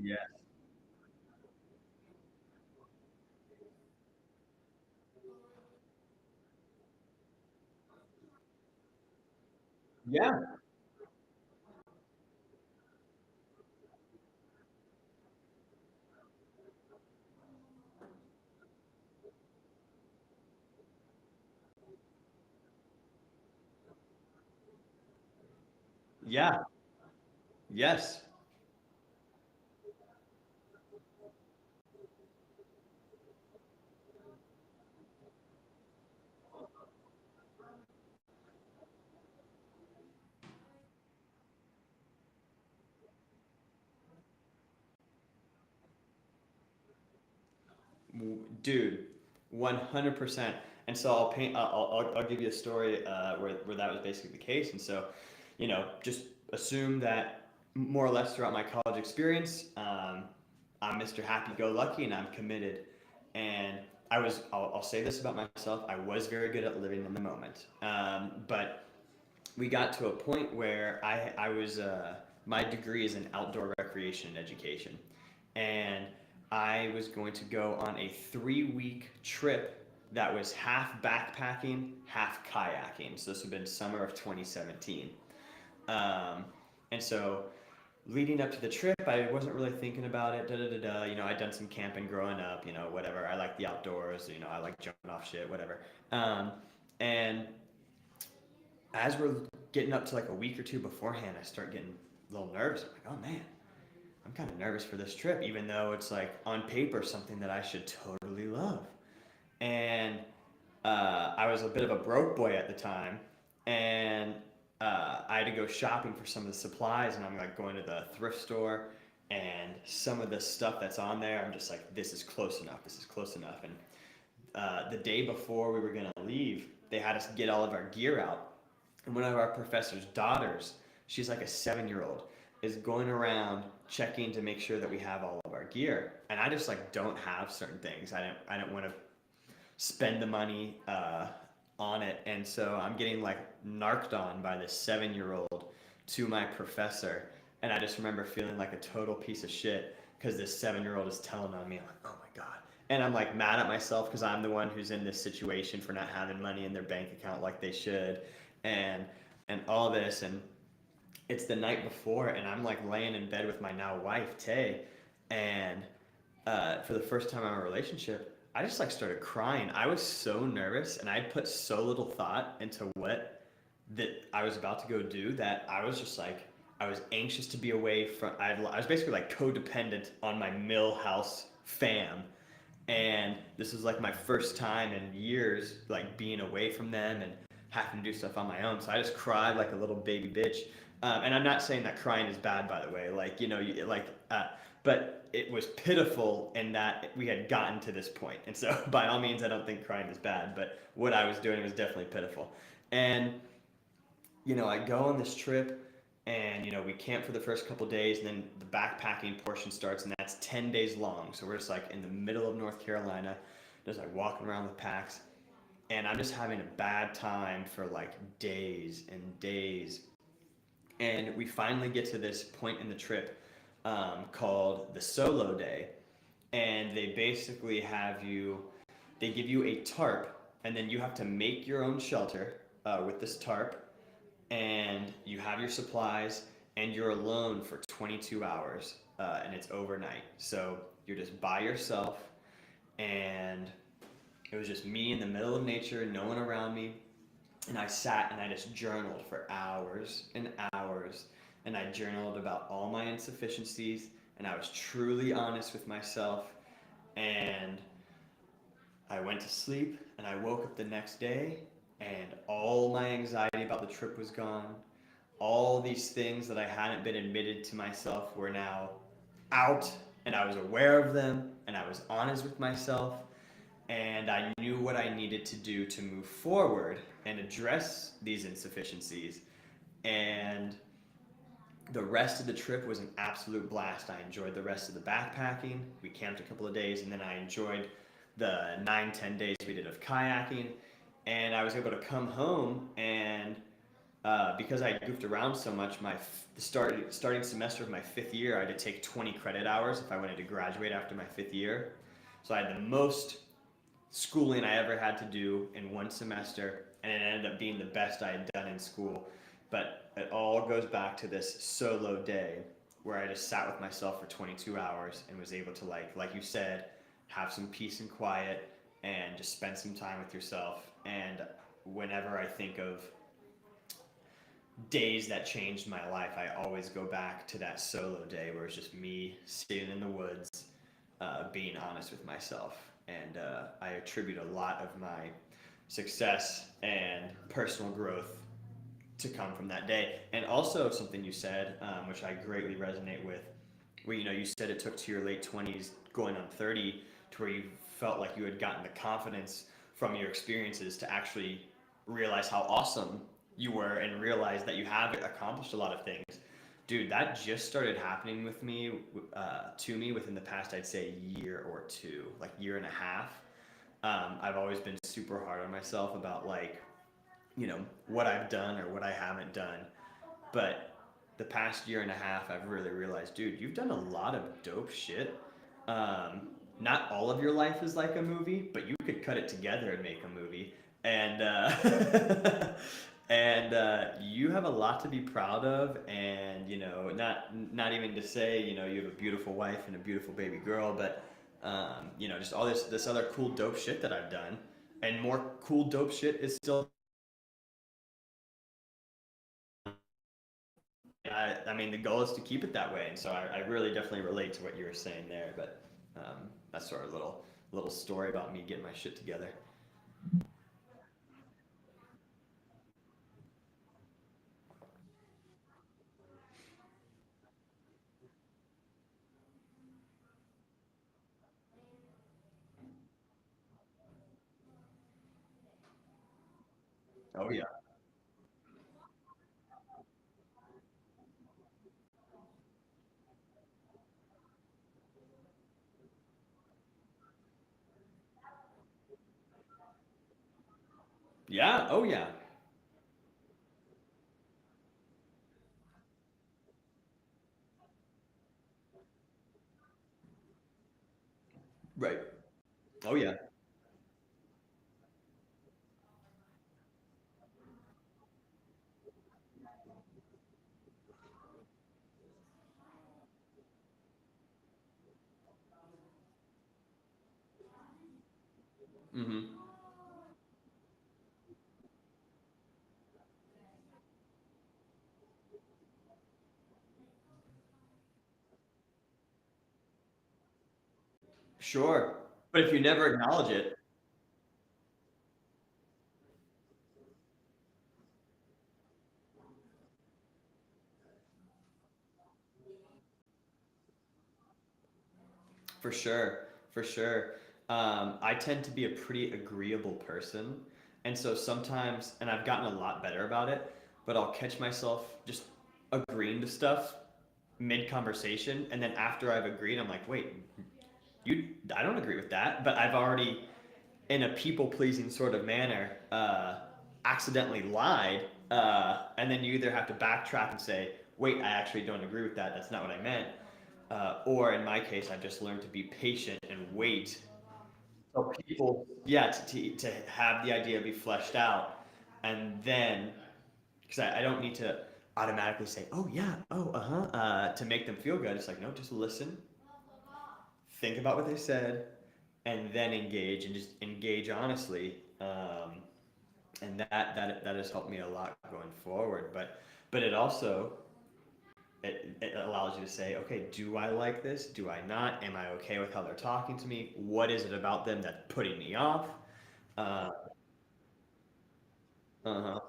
Yeah. Yeah. Yeah. Yes. Dude, 100%. And so I'll paint. I'll give you a story where that was basically the case. And so, just assume that more or less throughout my college experience, I'm Mr. Happy Go Lucky and I'm committed. And I'll say this about myself, I was very good at living in the moment. But we got to a point where I was, my degree is in outdoor recreation and education. And I was going to go on a 3 week trip that was half backpacking, half kayaking. So this would have been summer of 2017. Um, and so leading up to the trip, I wasn't really thinking about it. Da da da da. I'd done some camping growing up. Whatever. I like the outdoors. I like jumping off shit. Whatever. And as we're getting up to like a week or two beforehand, I start getting a little nervous. I'm like, oh man, I'm I'm kind of nervous for this trip, even though it's like on paper something that I should totally love. And I was a bit of a broke boy at the time, and I had to go shopping for some of the supplies, and I'm like going to the thrift store, and some of the stuff that's on there, I'm just like, this is close enough, this is close enough. And the day before we were gonna leave, they had us get all of our gear out, and one of our professor's daughters, she's like a 7 year old, is going around checking to make sure that we have all of our gear, and I just like don't have certain things. I don't want to spend the money on it. And so I'm getting like narked on by this 7 year old to my professor. And I just remember feeling like a total piece of shit because this 7 year old is telling on me. I'm like, oh my God. And I'm like mad at myself because I'm the one who's in this situation for not having money in their bank account like they should. And all this. And it's the night before, and I'm like laying in bed with my now wife, Tay. And for the first time in our relationship, I just like started crying. I was so nervous, and I put so little thought into what that I was about to go do that I was just like I was anxious to be away from. I was basically like codependent on my Millhouse fam, and this was like my first time in years like being away from them and having to do stuff on my own. So I just cried like a little baby bitch. And I'm not saying that crying is bad, by the way. Like but it was pitiful in that we had gotten to this point. And so, by all means, I don't think crying is bad, but what I was doing was definitely pitiful. And I go on this trip, and we camp for the first couple days, and then the backpacking portion starts, and that's 10 days long. So we're just like in the middle of North Carolina, just like walking around with packs, and I'm just having a bad time for like days and days. And we finally get to this point in the trip called the solo day, and they basically they give you a tarp, and then you have to make your own shelter with this tarp, and you have your supplies, and you're alone for 22 hours, and it's overnight. So you're just by yourself, and it was just me in the middle of nature, no one around me. And I sat and I just journaled for hours and hours. And I journaled about all my insufficiencies. And I was truly honest with myself. And I went to sleep, and I woke up the next day, and all my anxiety about the trip was gone. All these things that I hadn't been admitted to myself were now out, and I was aware of them, and I was honest with myself, and I knew what I needed to do to move forward and address these insufficiencies. And the rest of the trip was an absolute blast. I enjoyed the rest of the backpacking. We camped a couple of days, and then I enjoyed the 9-10 days we did of kayaking. And I was able to come home, and because I goofed around so much, the starting semester of my 5th year, I had to take 20 credit hours if I wanted to graduate after my 5th year. So I had the most schooling I ever had to do in one semester, and it ended up being the best I had done in school. But it all goes back to this solo day where I just sat with myself for 22 hours and was able to, like you said, have some peace and quiet and just spend some time with yourself. And whenever I think of days that changed my life, I always go back to that solo day where it's just me sitting in the woods, being honest with myself. And I attribute a lot of my success and personal growth to come from that day. And also something you said, which I greatly resonate with, where you said it took to your late 20s, going on 30, to where you felt like you had gotten the confidence from your experiences to actually realize how awesome you were and realize that you have accomplished a lot of things. Dude, that just started happening with me, to me within the past, I'd say, year or two, like year and a half. I've always been super hard on myself about what I've done or what I haven't done. But the past year and a half, I've really realized, dude, you've done a lot of dope shit. Not all of your life is like a movie, but you could cut it together and make a movie. And you have a lot to be proud of. And not even to say you have a beautiful wife and a beautiful baby girl, but just all this other cool dope shit that I've done, and more cool dope shit is still. I mean, the goal is to keep it that way, and so I really definitely relate to what you were saying there. But that's sort of little story about me getting my shit together. Oh yeah, yeah, oh yeah, right. Oh yeah. Mm-hmm. Sure, but if you never acknowledge it, for sure, for sure. I tend to be a pretty agreeable person, and so sometimes, and I've gotten a lot better about it, but I'll catch myself just agreeing to stuff mid conversation, and then after I've agreed, I'm like, wait, you, I don't agree with that, but I've already, in a people pleasing sort of manner, accidentally lied, and then you either have to backtrack and say, wait, I actually don't agree with that. That's not what I meant. Or in my case, I've just learned to be patient and wait. So people, yeah, to have the idea be fleshed out, and then because I don't need to automatically say, oh yeah, oh to make them feel good. It's like no, just listen, think about what they said, and then engage and just engage honestly. And that has helped me a lot going forward. But it also it allows you to say, okay, do I like this? Do I not? Am I okay with how they're talking to me? What is it about them that's putting me off? Uh, uh-huh.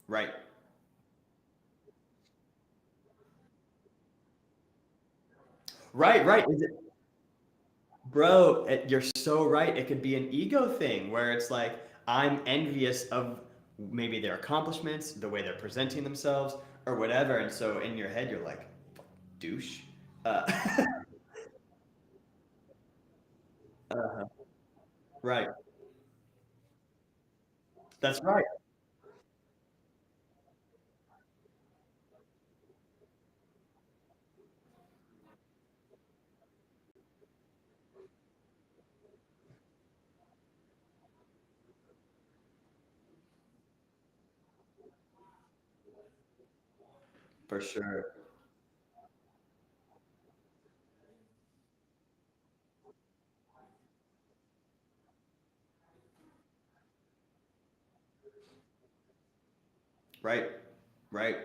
Right. Right, right. Is it, bro, you're so right. It could be an ego thing where it's like I'm envious of maybe their accomplishments, the way they're presenting themselves, or whatever. And so in your head, you're like, douche. Uh, uh Right. That's right. For sure. Right. Right.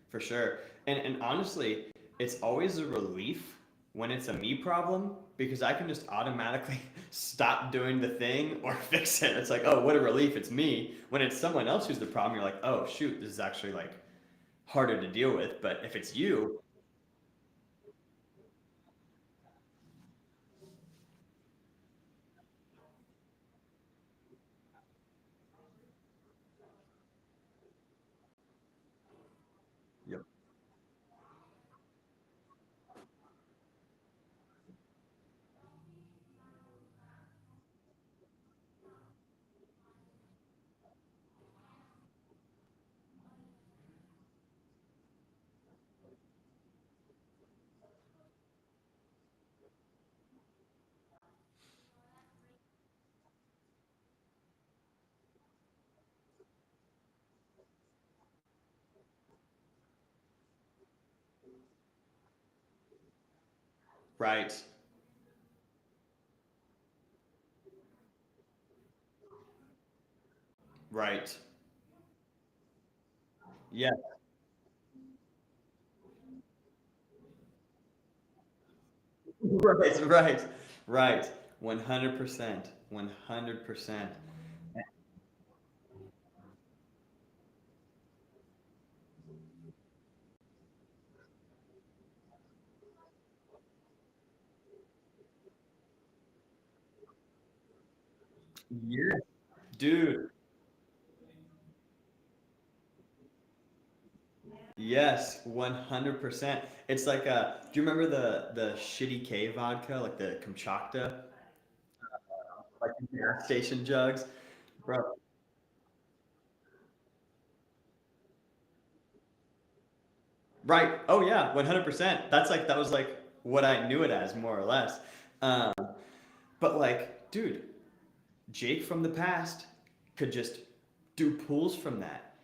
For sure. And honestly, it's always a relief when it's a me problem because I can just automatically stop doing the thing or fix it. It's like, oh, what a relief, it's me. When it's someone else who's the problem, you're like, oh shoot, this is actually like harder to deal with. But if it's you, yep. Right. Right. Yeah. Right. Right. Right. 100%. 100%. Yeah. Dude. Yes, 100%. It's like do you remember the shitty K vodka, like the Kamchatka, like the gas station jugs? Bro. Right. Oh yeah, 100%. That's like that was like what I knew it as more or less. Um, but like, dude, Jake from the past could just do pulls from that.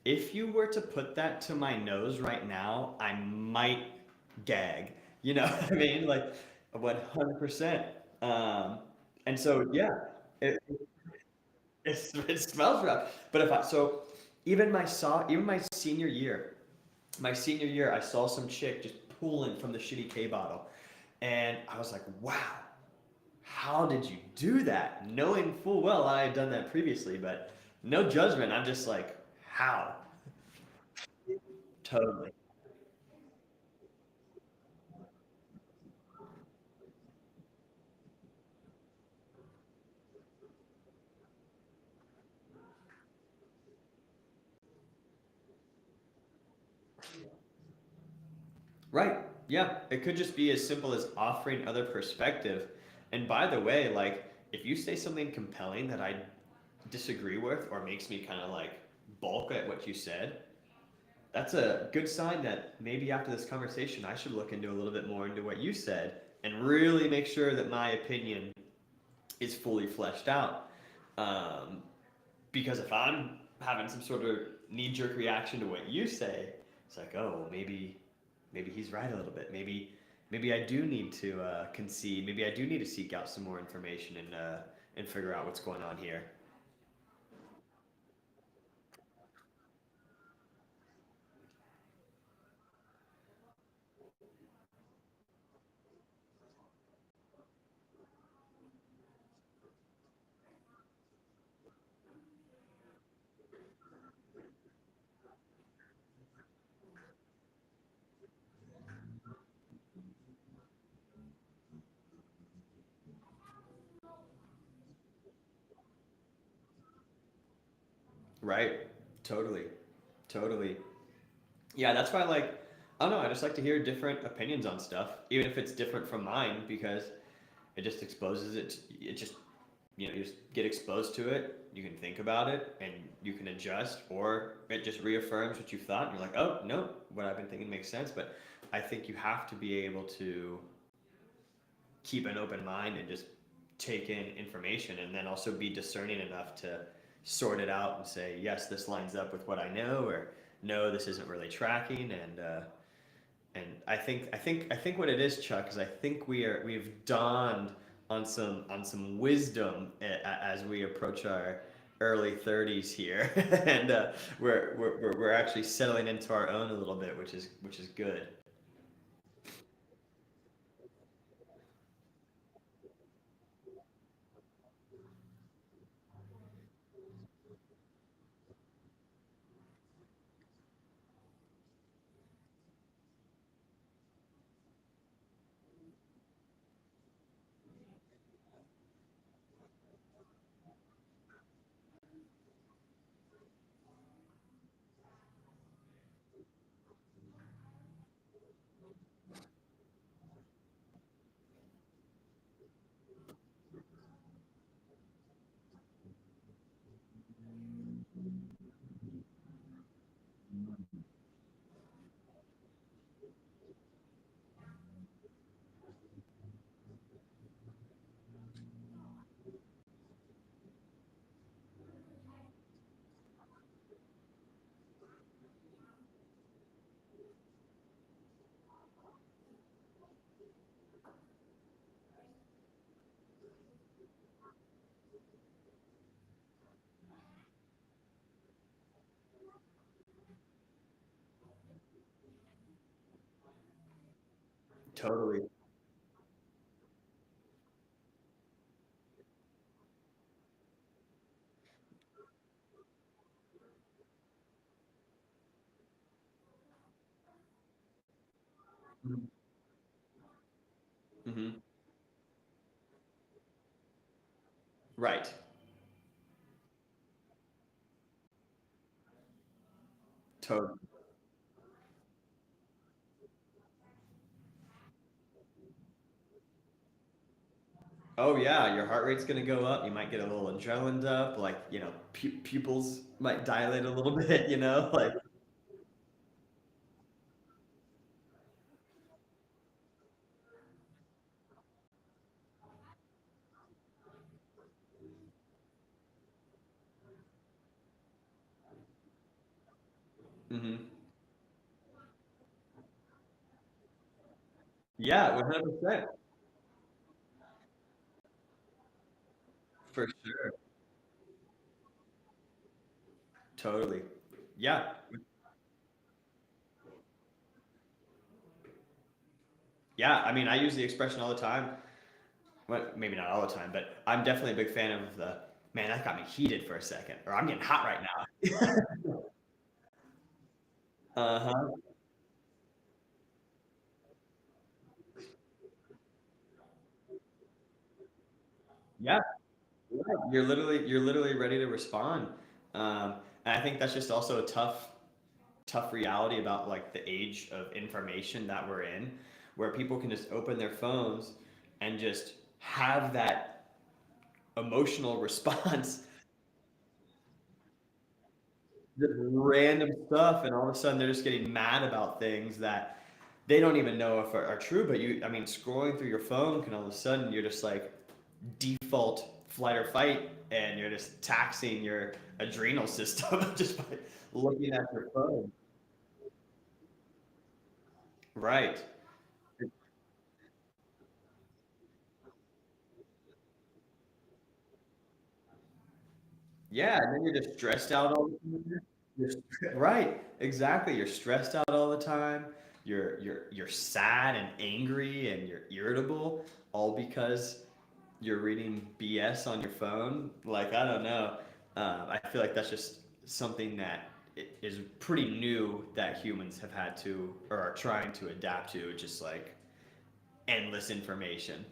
If you were to put that to my nose right now, I might gag. You know what I mean? Like 100%. Um, and so yeah, it, it smells rough. But if I so even my senior year, I saw some chick just pulling from the shitty K bottle, and I was like, wow, how did you do that? Knowing full well I had done that previously, but no judgment. I'm just like, how? Totally. Right. Yeah. It could just be as simple as offering other perspective. And by the way, like if you say something compelling that I disagree with or makes me kind of like balk at what you said, that's a good sign that maybe after this conversation I should look into a little bit more into what you said and really make sure that my opinion is fully fleshed out. Um, because if I'm having some sort of knee jerk reaction to what you say, it's like, oh, maybe he's right a little bit. Maybe I do need to concede. Maybe I do need to seek out some more information and figure out what's going on here. Right? Totally. Totally. Yeah, that's why like I don't know, I just like to hear different opinions on stuff, even if it's different from mine, because it just exposes it. It just you just get exposed to it. You can think about it and you can adjust, or it just reaffirms what you thought. And you're like, oh no, what I've been thinking makes sense. But I think you have to be able to keep an open mind and just take in information, and then also be discerning enough to sort it out and say, yes, this lines up with what I know, or no, this isn't really tracking. And I think what it is, Chuck, is I think we've dawned on some wisdom as we approach our early 30s here, and we're actually settling into our own a little bit, which is good. Totally. Mm-hmm. Right. Totally. Oh yeah, your heart rate's gonna go up. You might get a little adrenaline up, like pupils might dilate a little bit. Like. Hmm. Yeah, 100%. For sure. Totally. Yeah. Yeah. I mean, I use the expression all the time. Well, maybe not all the time, but I'm definitely a big fan of the man. That got me heated for a second, or I'm getting hot right now. Uh-huh. Yeah. Right. You're literally ready to respond. And I think that's just also a tough reality about like the age of information that we're in, where people can just open their phones and just have that emotional response, just random stuff, and all of a sudden they're just getting mad about things that they don't even know if are true. But I mean, scrolling through your phone can all of a sudden you're just like default flight or fight, and you're just taxing your adrenal system just by looking at your phone. Right. Yeah, and then you're just stressed out all the time. Right, exactly. You're stressed out all the time. You're sad and angry and you're irritable, all because you're reading BS on your phone. Like, I don't know. I feel like that's just something that is pretty new that humans have had to or are trying to adapt to. Just like endless information.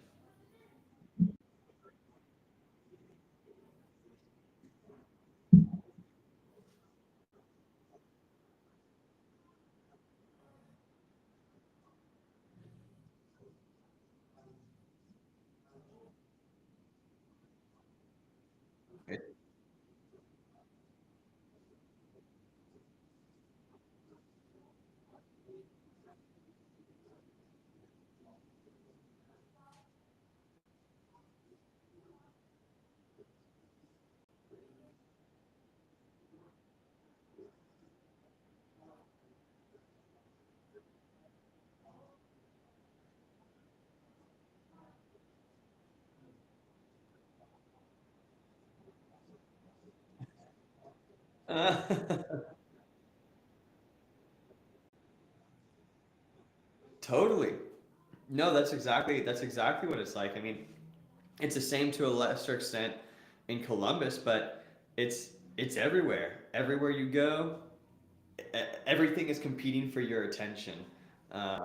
Totally. No, that's exactly what it's like. I mean, it's the same to a lesser extent in Columbus, but it's everywhere. Everywhere you go, everything is competing for your attention. Uh,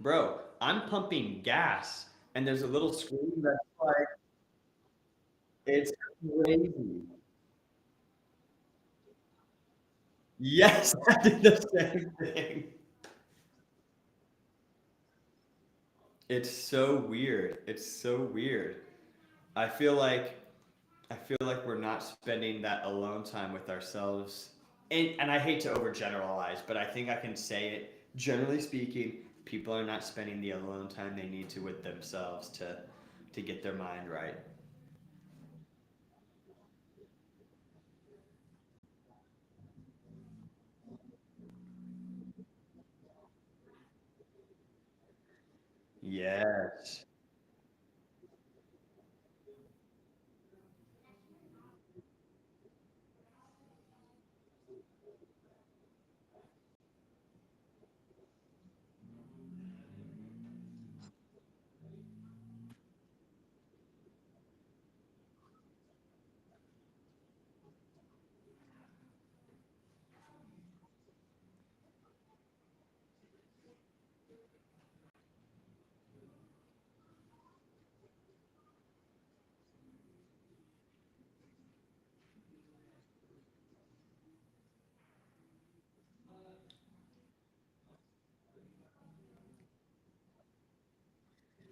bro, I'm pumping gas, and there's a little screen that's like it's crazy. Yes, I did the same thing. It's so weird. It's so weird. I feel like I feel like we're not spending that alone time with ourselves. And I hate to overgeneralize, but I think I can say it. Generally speaking, people are not spending the alone time they need to with themselves to get their mind right. Yes.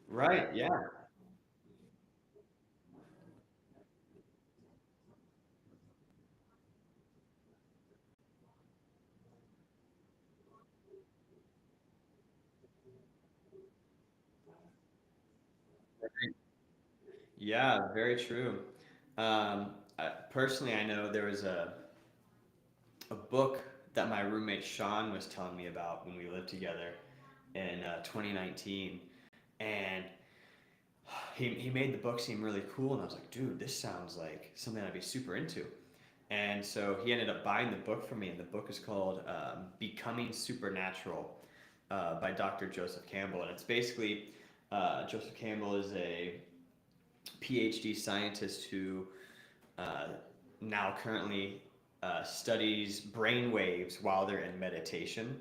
Right. Yeah. Yeah. Very true. Personally, I know there was a book that my roommate Sean was telling me about when we lived together in 2019, and he made the book seem really cool, and I was like, dude, this sounds like something I'd be super into. And so he ended up buying the book for me, and the book is called Becoming Supernatural by Dr. Joseph Campbell. And it's basically Joseph Campbell is a PhD scientist who uh, now currently studies brain waves while they're in meditation,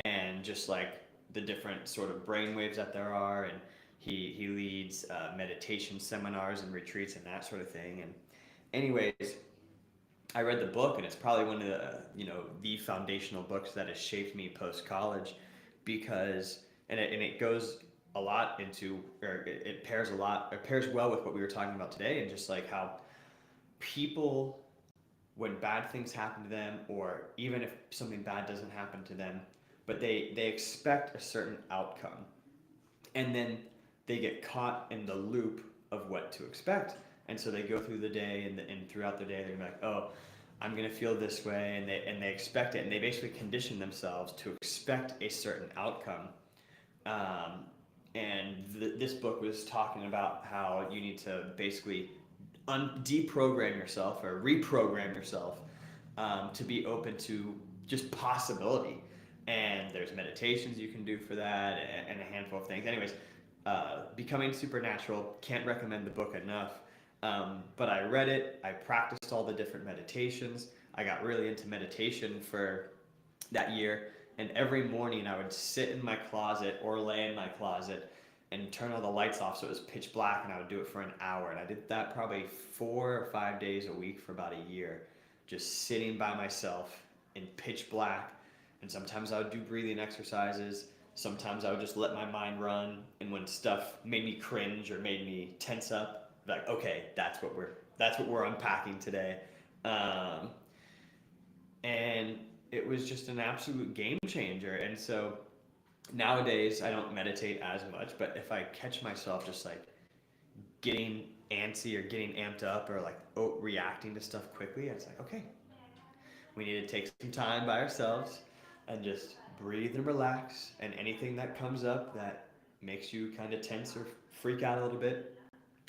and just like the different sort of brain waves that there are. And he leads meditation seminars and retreats and that sort of thing. And anyways, I read the book, and it's probably one of the the foundational books that has shaped me post college, because and it goes a lot into, or it pairs a lot, it pairs well with what we were talking about today, and just like how people, when bad things happen to them, or even if something bad doesn't happen to them, but they expect a certain outcome, and then they get caught in the loop of what to expect. And so they go through the day, and throughout the day they're like, oh, I'm gonna feel this way, and they expect it, and they basically condition themselves to expect a certain outcome. Um, and this book was talking about how you need to basically deprogram yourself or reprogram yourself, to be open to just possibility. And there's meditations you can do for that, and a handful of things. Anyways, Becoming Supernatural, can't recommend the book enough. But I read it, I practiced all the different meditations. I got really into meditation for that year. And every morning I would sit in my closet or lay in my closet and turn all the lights off so it was pitch black, and I would do it for an hour. And I did that probably 4 or 5 days a week for about a year, just sitting by myself in pitch black. And sometimes I would do breathing exercises. Sometimes I would just let my mind run. And when stuff made me cringe or made me tense up, I'd be like, okay, that's what we're unpacking today. Um, and it was just an absolute game changer. And so nowadays I don't meditate as much, but if I catch myself just like getting antsy or getting amped up, or like reacting to stuff quickly, it's like, okay, we need to take some time by ourselves and just breathe and relax. And anything that comes up that makes you kind of tense or freak out a little bit,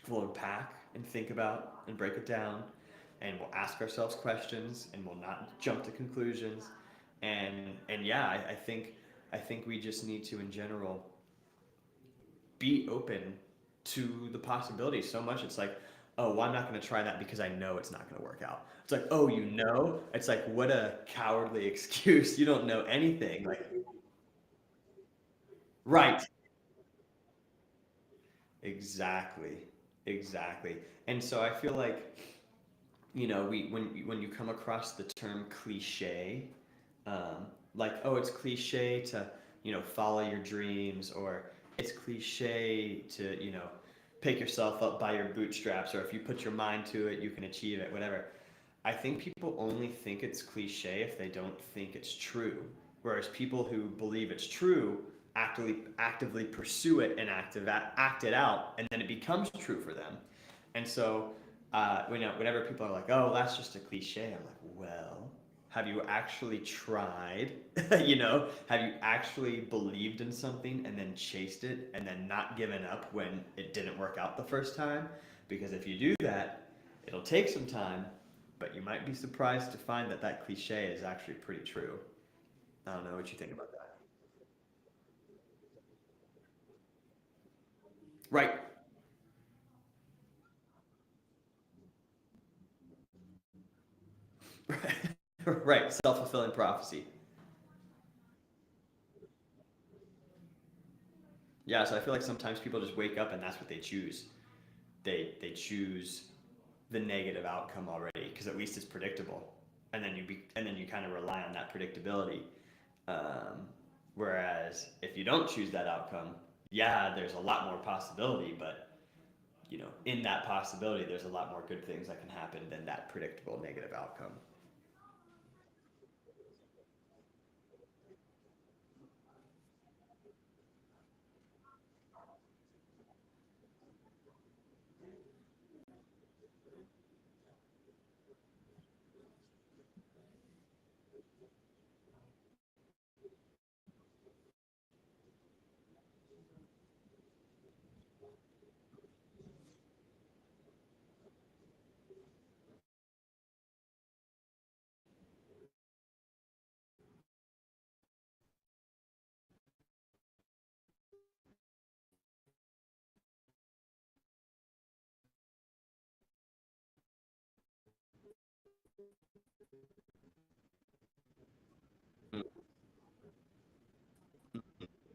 we'll unpack and think about and break it down, and we'll ask ourselves questions, and we'll not jump to conclusions. And yeah, I think we just need to, in general, be open to the possibility so much. It's like, oh, well, I'm not going to try that because I know it's not going to work out. It's like, oh, you know? It's like, what a cowardly excuse. You don't know anything. Like, right. Exactly. Exactly. And so I feel like, we when you come across the term cliche, like, oh, it's cliche to follow your dreams, or it's cliche to pick yourself up by your bootstraps, or if you put your mind to it you can achieve it, whatever. I think people only think it's cliche if they don't think it's true, whereas people who believe it's true actively pursue it and act it out, and then it becomes true for them. And so whenever people are like, oh, that's just a cliche, I'm like, well, Have you actually tried? Have you actually believed in something and then chased it and then not given up when it didn't work out the first time? Because if you do that, it'll take some time, but you might be surprised to find that that cliche is actually pretty true. I don't know what you think about that. Right. Right. Self fulfilling prophecy. Yeah, so I feel like sometimes people just wake up and that's what they choose. They choose the negative outcome already because at least it's predictable, and then you kind of rely on that predictability. Um, Whereas if you don't choose that outcome, yeah, there's a lot more possibility, but in that possibility, there's a lot more good things that can happen than that predictable negative outcome.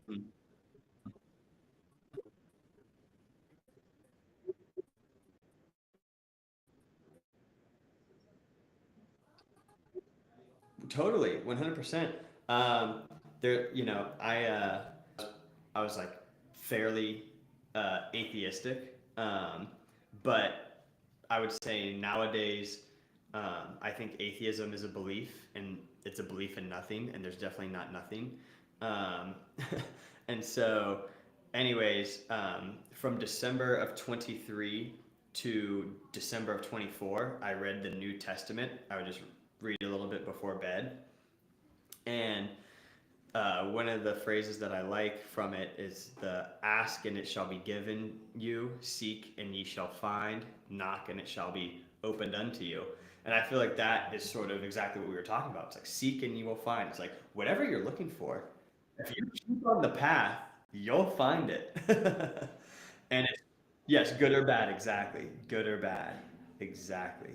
Mm-hmm. Totally, 100%. Um, I was like fairly atheistic, but I would say nowadays, I think atheism is a belief, and it's a belief in nothing, and there's definitely not nothing. Um, and so, anyways, from December of 23 to December of 24, I read the New Testament. I would just read a little bit before bed. And one of the phrases that I like from it is the ask and it shall be given you, seek and ye shall find, knock and it shall be opened unto you. And I feel like that is sort of exactly what we were talking about. It's like seek and you will find. It's like whatever you're looking for, if you keep on the path, you'll find it. And it's, yes, good or bad, exactly. Good or bad, exactly.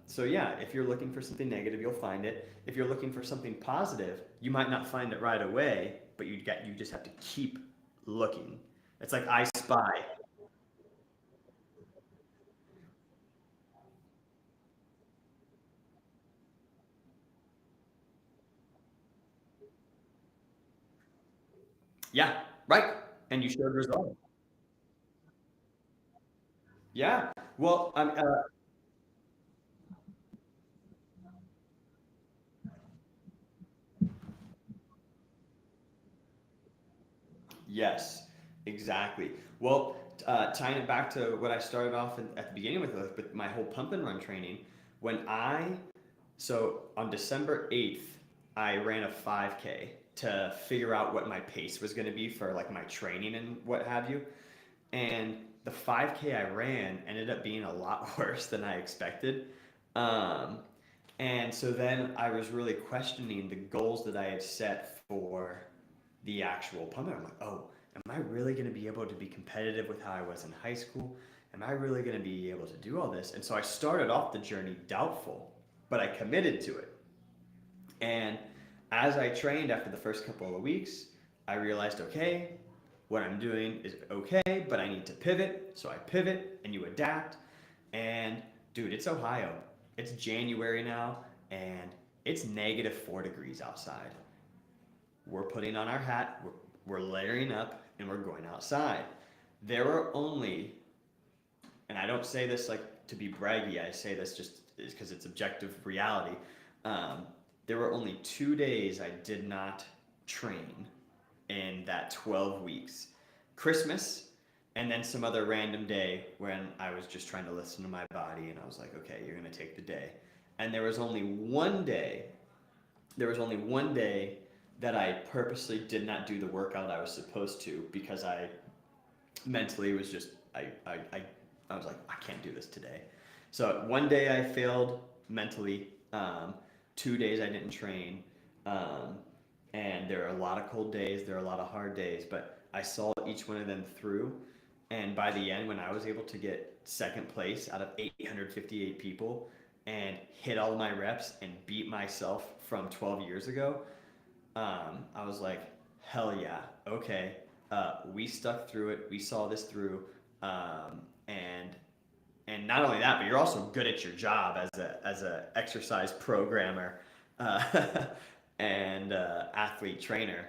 So yeah, if you're looking for something negative, you'll find it. If you're looking for something positive, you might not find it right away, but you just have to keep looking. It's like I spy. Yeah, right. And you showed results. Yeah. Well, yes, exactly. Well, tying it back to what I started off at the beginning with my whole pump and run training, when I so on December 8th, I ran a 5K to figure out what my pace was going to be for like my training and what have you. And the 5K I ran ended up being a lot worse than I expected. Um, and so then I was really questioning the goals that I had set for the actual pump. I'm like, oh, am I really going to be able to be competitive with how I was in high school? Am I really going to be able to do all this? And so I started off the journey doubtful, but I committed to it. And as I trained after the first couple of weeks, I realized, okay, what I'm doing is okay, but I need to pivot. So I pivot and you adapt. And dude, it's Ohio. It's January now, and it's -4 degrees outside. We're putting on our hat, we're layering up, and we're going outside. There are only, and I don't say this like to be braggy, I say this just because it's objective reality. Um, there were only 2 days I did not train in that 12 weeks. Christmas, and then some other random day when I was just trying to listen to my body and I was like, okay, you're going to take the day. And there was only one day that I purposely did not do the workout I was supposed to because I mentally was just I was like, I can't do this today. So one day I failed mentally. 2 days I didn't train. Um, and there are a lot of cold days, there are a lot of hard days, but I saw each one of them through. And by the end, when I was able to get second place out of 858 people and hit all my reps and beat myself from 12 years ago, I was like, hell yeah, okay. We stuck through it. We saw this through, um, and and not only that, but you're also good at your job as a exercise programmer uh, and athlete trainer.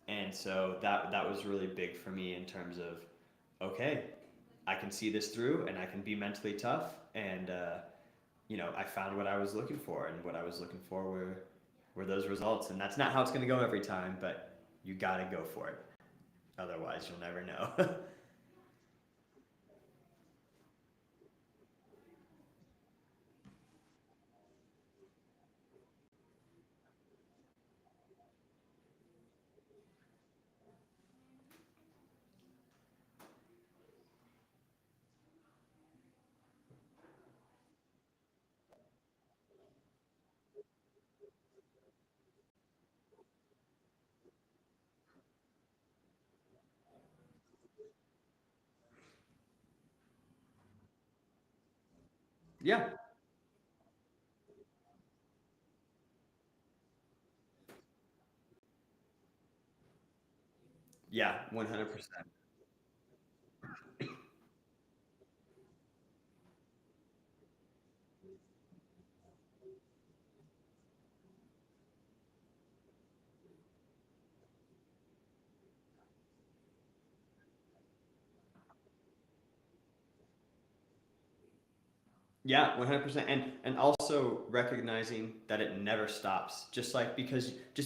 And so that was really big for me in terms of okay, I can see this through, and I can be mentally tough, and I found what I was looking for, and what I was looking for were those results, and that's not how it's going to go every time, but you got to go for it. Otherwise, you'll never know. Yeah, yeah, 100%. Yeah, 100%. And also recognizing that it never stops. Just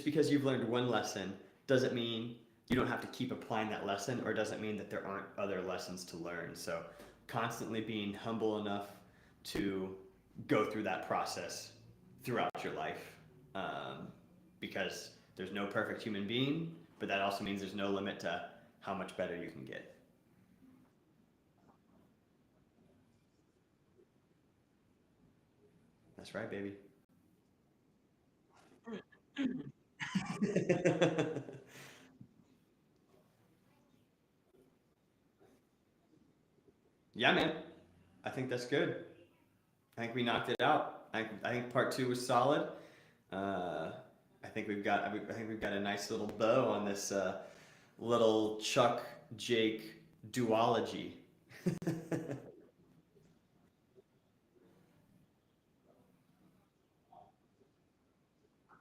because you've learned one lesson doesn't mean you don't have to keep applying that lesson, or doesn't mean that there aren't other lessons to learn. So constantly being humble enough to go through that process throughout your life. Um, because there's no perfect human being, but that also means there's no limit to how much better you can get. That's right, baby. Yeah, man. I think that's good. I think we knocked it out. I think part two was solid. Uh, I think we've got a nice little bow on this little Chuck Jake duology.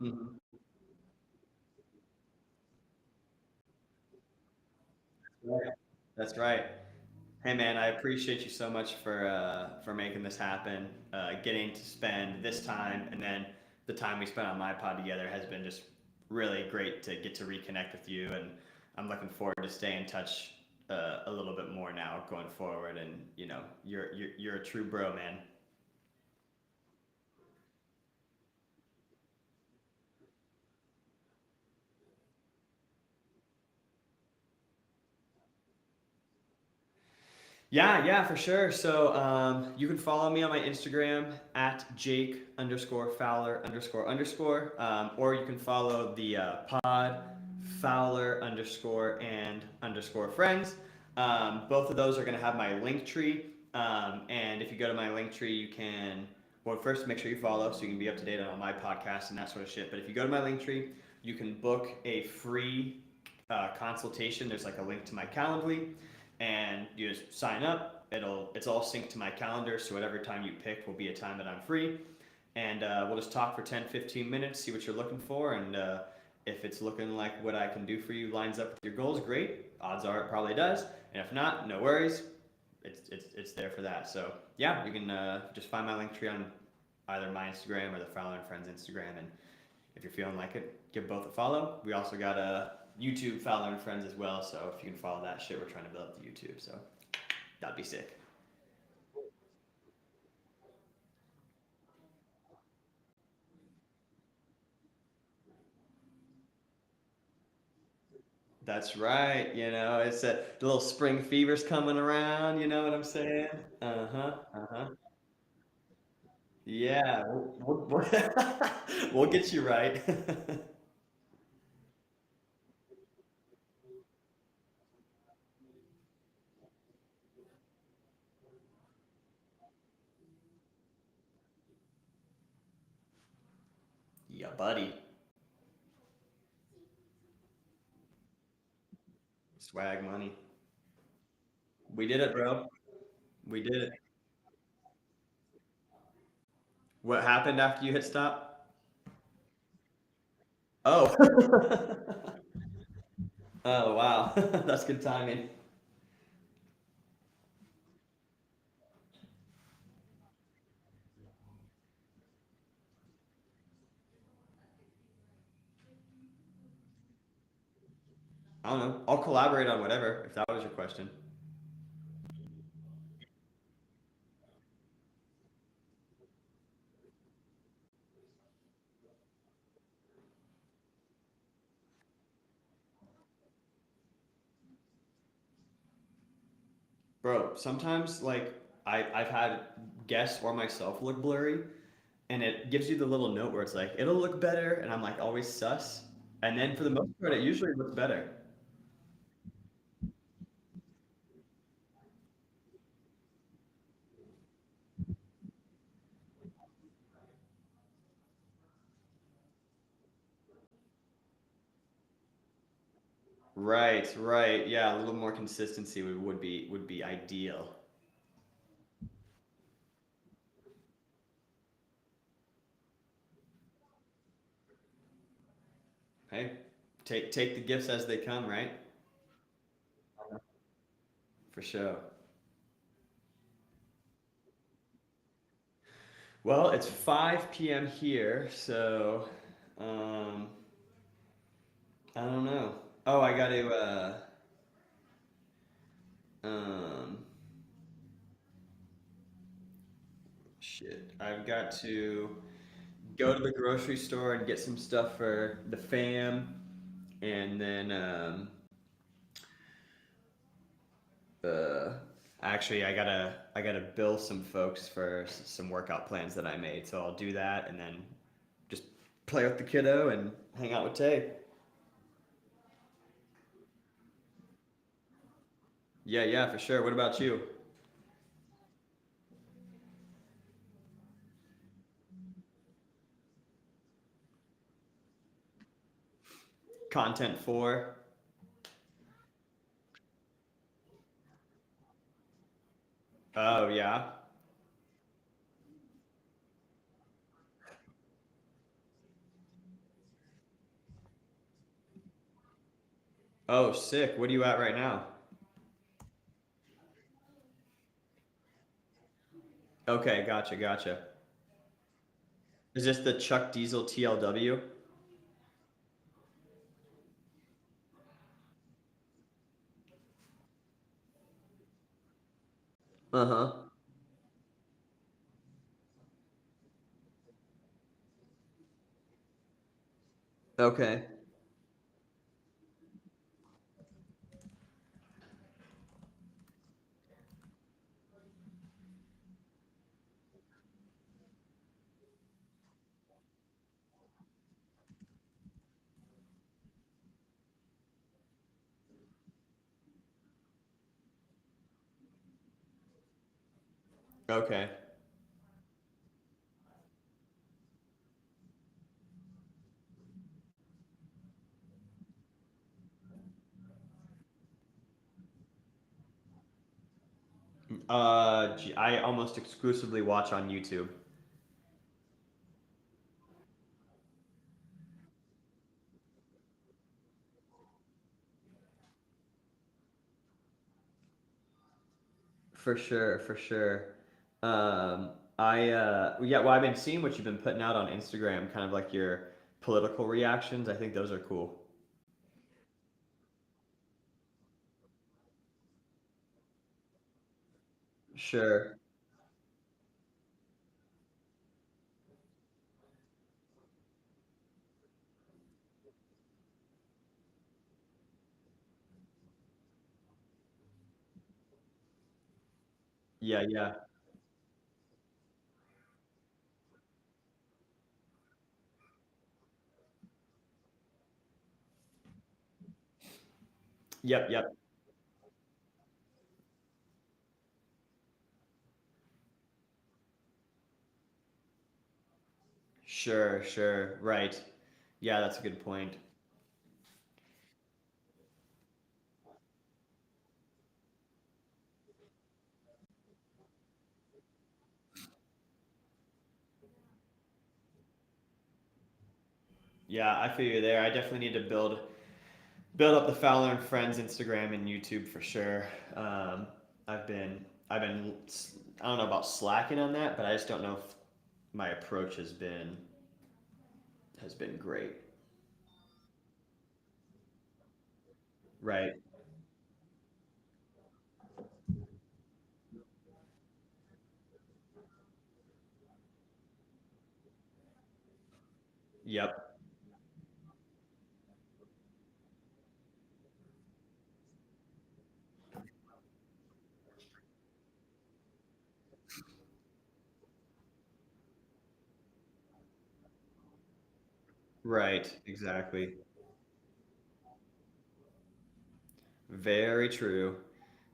Mhm. Right. That's right. Hey man, I appreciate you so much for making this happen. Getting to spend this time and then the time we spent on my pod together has been just really great to get to reconnect with you, and I'm looking forward to stay in touch a little bit more now going forward. And you're a true bro, man. Yeah, yeah, for sure. So you can follow me on my Instagram at Jake underscore Fowler underscore underscore, or you can follow the pod Fowler underscore and underscore friends. Both of those are going to have my link tree. And if you go to my link tree, you can, well, first make sure you follow so you can be up to date on all my podcasts and that sort of shit. But if you go to my link tree, you can book a free consultation. There's like a link to my Calendly, and you just sign up. It's all synced to my calendar, so whatever time you pick will be a time that I'm free, and we'll just talk for 10, 15 minutes, see what you're looking for, and if it's looking like what I can do for you lines up with your goals, great. Odds are it probably does, and if not, no worries. It's there for that. So yeah, you can just find my link tree on either my Instagram or the Fowler and Friends Instagram, and if you're feeling like it, give both a follow. We also got a YouTube Fowler and Friends as well, so if you can follow that shit, we're trying to build up the YouTube, so that'd be sick. That's right. It's the little spring fever's coming around. You know what I'm saying? Uh huh. Uh huh. Yeah, we'll get you right. Yeah, buddy. Swag money. We did it, bro. We did it. What happened after you hit stop? Oh. Oh, wow. That's good timing. I don't know. I'll collaborate on whatever, if that was your question. Bro, sometimes like I've had guests or myself look blurry, and it gives you the little note where it's like it'll look better, and I'm like always sus. And then for the most part, it usually looks better. Right, right. Yeah, a little more consistency would be ideal. Hey, take the gifts as they come, right? For sure. Well, it's 5 p.m. here, so um, I don't know. Oh, I got to um, shit. I've got to go to the grocery store and get some stuff for the fam, and then uh, actually, I gotta bill some folks for some workout plans that I made. So I'll do that, and then just play with the kiddo and hang out with Tay. Yeah, yeah, for sure. What about you? Content for? Oh yeah. Oh, sick. What are you at right now? Okay, gotcha, gotcha. Is this the Chuck Diesel TLW? Uh-huh. Okay. Okay. I almost exclusively watch on YouTube. For sure, for sure. Yeah, well, I've been seeing what you've been putting out on Instagram, kind of like your political reactions. I think those are cool. Sure. Yeah, yeah. Yep, yep. Sure, sure. Right. Yeah, that's a good point. Yeah, I feel you there. I definitely need to build up the Fowler and Friends Instagram and YouTube for sure. Um, I've been I don't know about slacking on that, but I just don't know if my approach has been great. Right. Yep. Right. Exactly. Very true.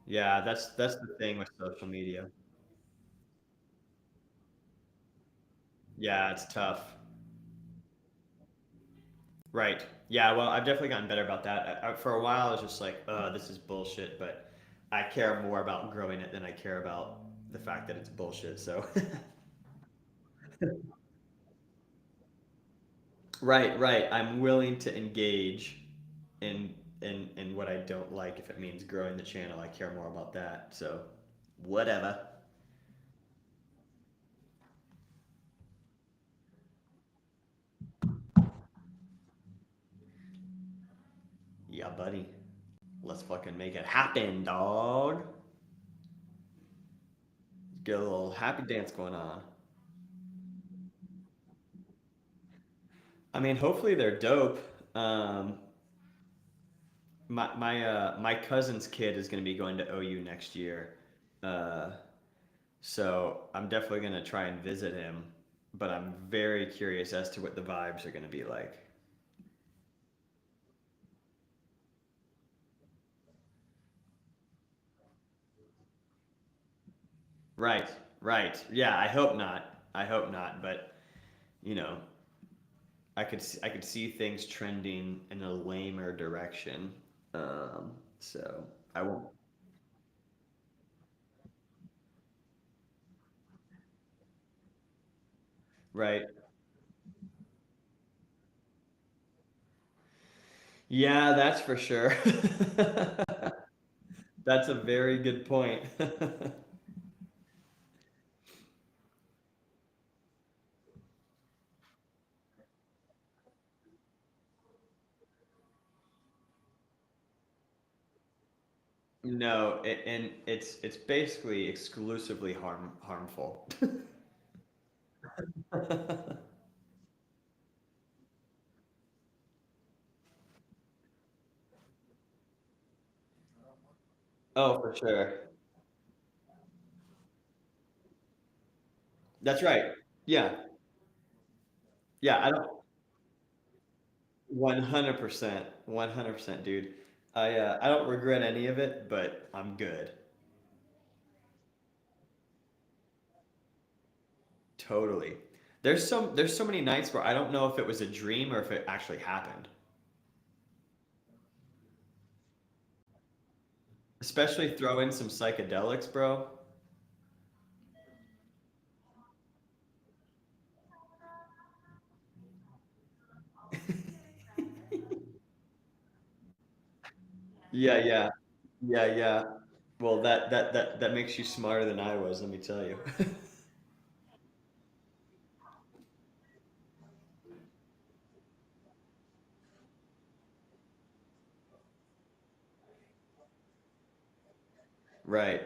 Yeah, that's the thing with social media. Yeah, it's tough. Right. Yeah, well, I've definitely gotten better about that. For a while, I was just like, this is bullshit, but I care more about growing it than I care about the fact that it's bullshit. So, right, right. I'm willing to engage in what I don't like if it means growing the channel. I care more about that. So, whatever. Yeah, buddy. Let's fucking make it happen, dog. Get a little happy dance going on. I mean, hopefully they're dope. Um, my cousin's kid is going to be going to OU next year, uh, so I'm definitely going to try and visit him. But I'm very curious as to what the vibes are going to be like. Right, right. Yeah, I hope not. I hope not. But you know, I could see things trending in a lamer direction. So I won't. Right. Yeah, that's for sure. That's a very good point. No, and it's basically exclusively harmful. Oh, for sure. That's right. Yeah. Yeah, I don't 100%. 100%, dude. I don't regret any of it, but I'm good. Totally. There's so many nights where I don't know if it was a dream or if it actually happened. Especially throw in some psychedelics, bro. Yeah, yeah. Yeah, yeah. Well, that makes you smarter than I was, let me tell you. Right.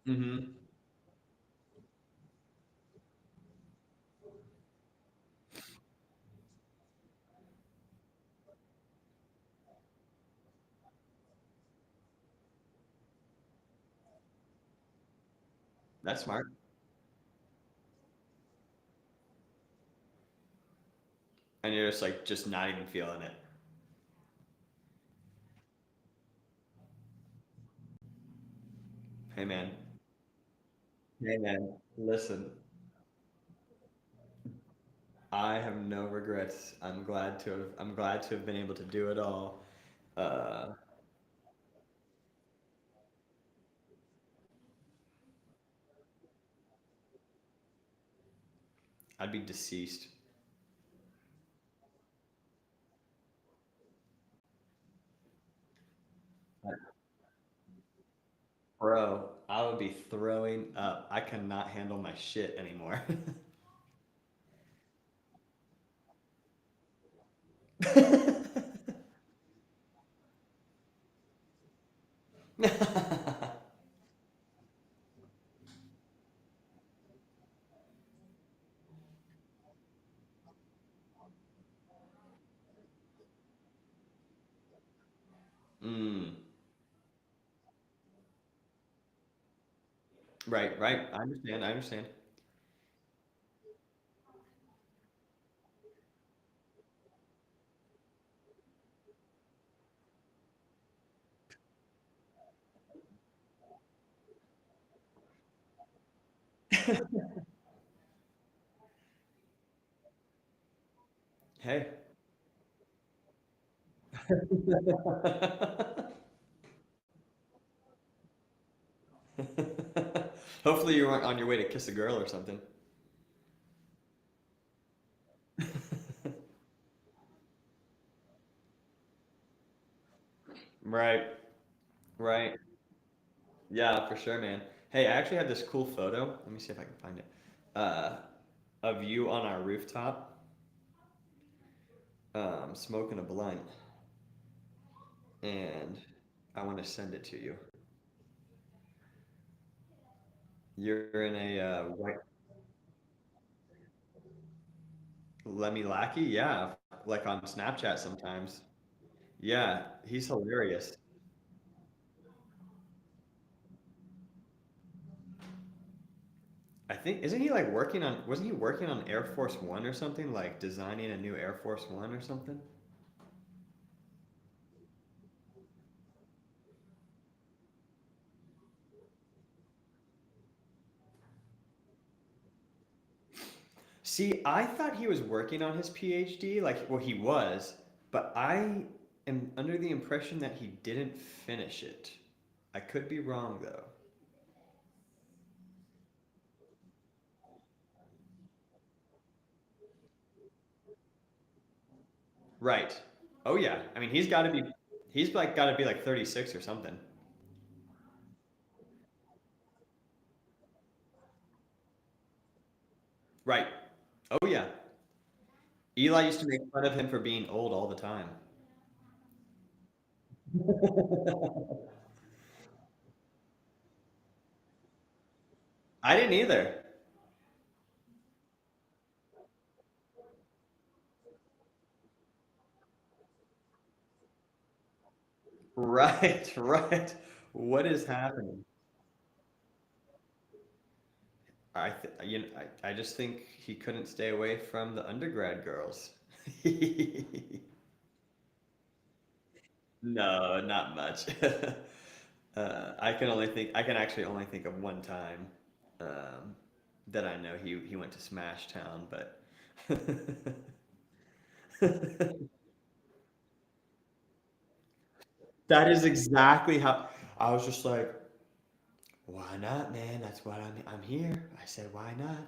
Mm-hmm. That's smart. And you're just like just not even feeling it. Hey man. Hey man. Listen, I have no regrets. I'm glad to have been able to do it all. Uh, I'd be deceased. Bro, I would be throwing up. I cannot handle my shit anymore. Mm, right, right. I understand. I understand. Hey. Hopefully you weren't on your way to kiss a girl or something. Right, right. Yeah, for sure, man. Hey, I actually have this cool photo. Let me see if I can find it. Uh, of you on our rooftop, smoking a blunt, and I want to send it to you. You're in a white Lemmy Lackey, yeah, like on Snapchat sometimes. Yeah, he's hilarious. I think isn't he like working on wasn't he working on Air Force One or something, like designing a new Air Force One or something? See, I thought he was working on his PhD, like well he was, but I am under the impression that he didn't finish it. I could be wrong though. Right. Oh yeah. I mean, he's like got to be like 36 or something. Right. Oh yeah. Eli used to make fun of him for being old all the time. I didn't either. Right, right. What is happening? I just think he couldn't stay away from the undergrad girls. No, not much. I can actually only think of one time um, that I know he went to Smash Town, but that is exactly how I was just like, why not, man? That's what I'm here. I said, why not?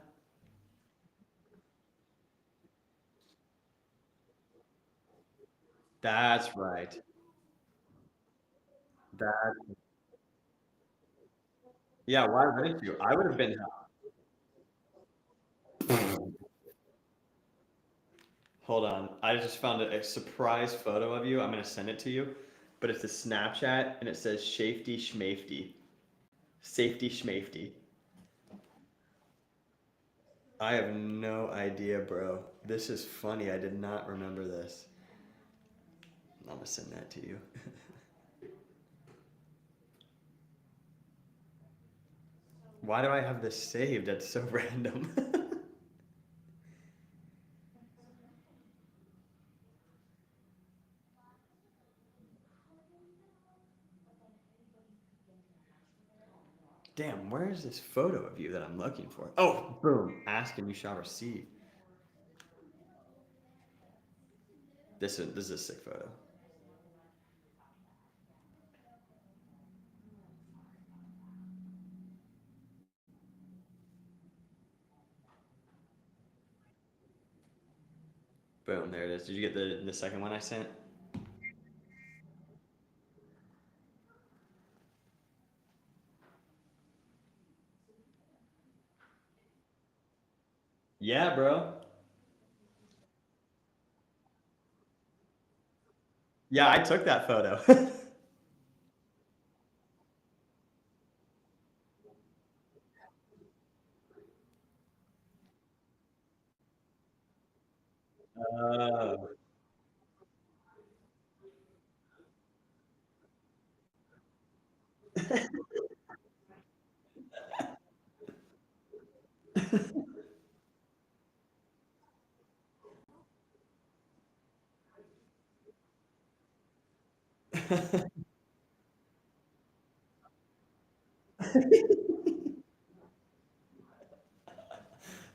That's right. That yeah, why wouldn't you? I would have been hold on. I just found a surprise photo of you. I'm gonna send it to you. But it's a Snapchat and it says Shafety Schmafety. Safety Schmafety. I have no idea, bro. This is funny. I did not remember this. I'm gonna send that to you. Why do I have this saved? That's so random. Damn, where is this photo of you that I'm looking for? Oh, boom. Ask and you shall receive. This is a sick photo. Boom, there it is. Did you get the second one I sent? Yeah, bro. Yeah, I took that photo. Oh.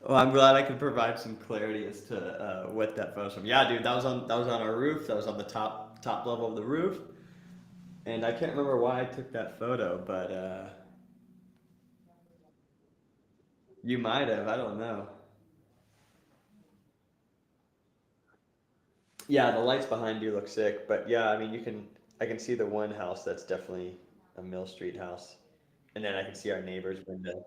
Well, I'm glad I could provide some clarity as to what that photo's from. Yeah, dude, that was on our roof. That was on the top level of the roof, and I can't remember why I took that photo, but you might have. I don't know. Yeah, the lights behind you look sick, but yeah, I mean, I can see the one house that's definitely a Mill Street house, and then I can see our neighbor's window.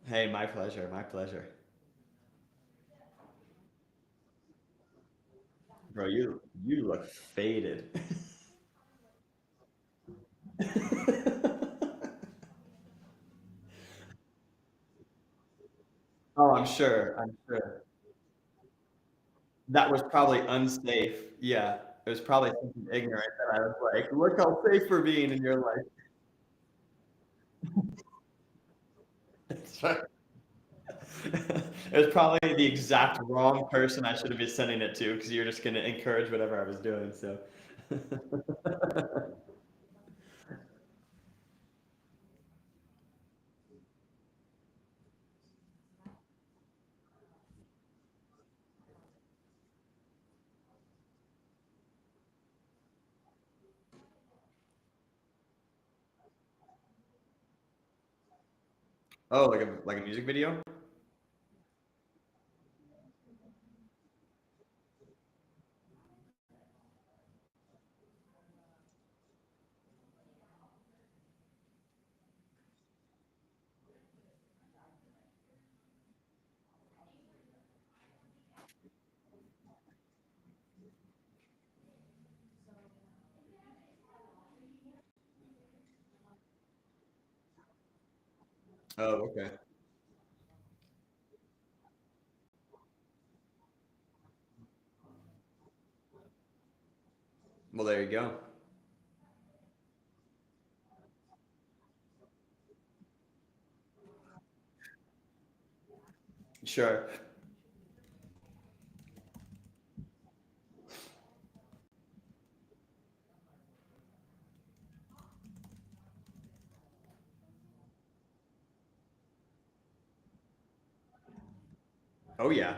Hey, my pleasure, my pleasure. Bro, you look faded. Oh, I'm sure. I'm sure. That was probably unsafe. Yeah, it was probably something ignorant that I was like, "Look how safe we're being," and you're like, "It's right." It was probably the exact wrong person I should have been sending it to because you're just gonna encourage whatever I was doing. So, oh, like a music video? Oh, okay. Well, there you go. Sure. Oh yeah.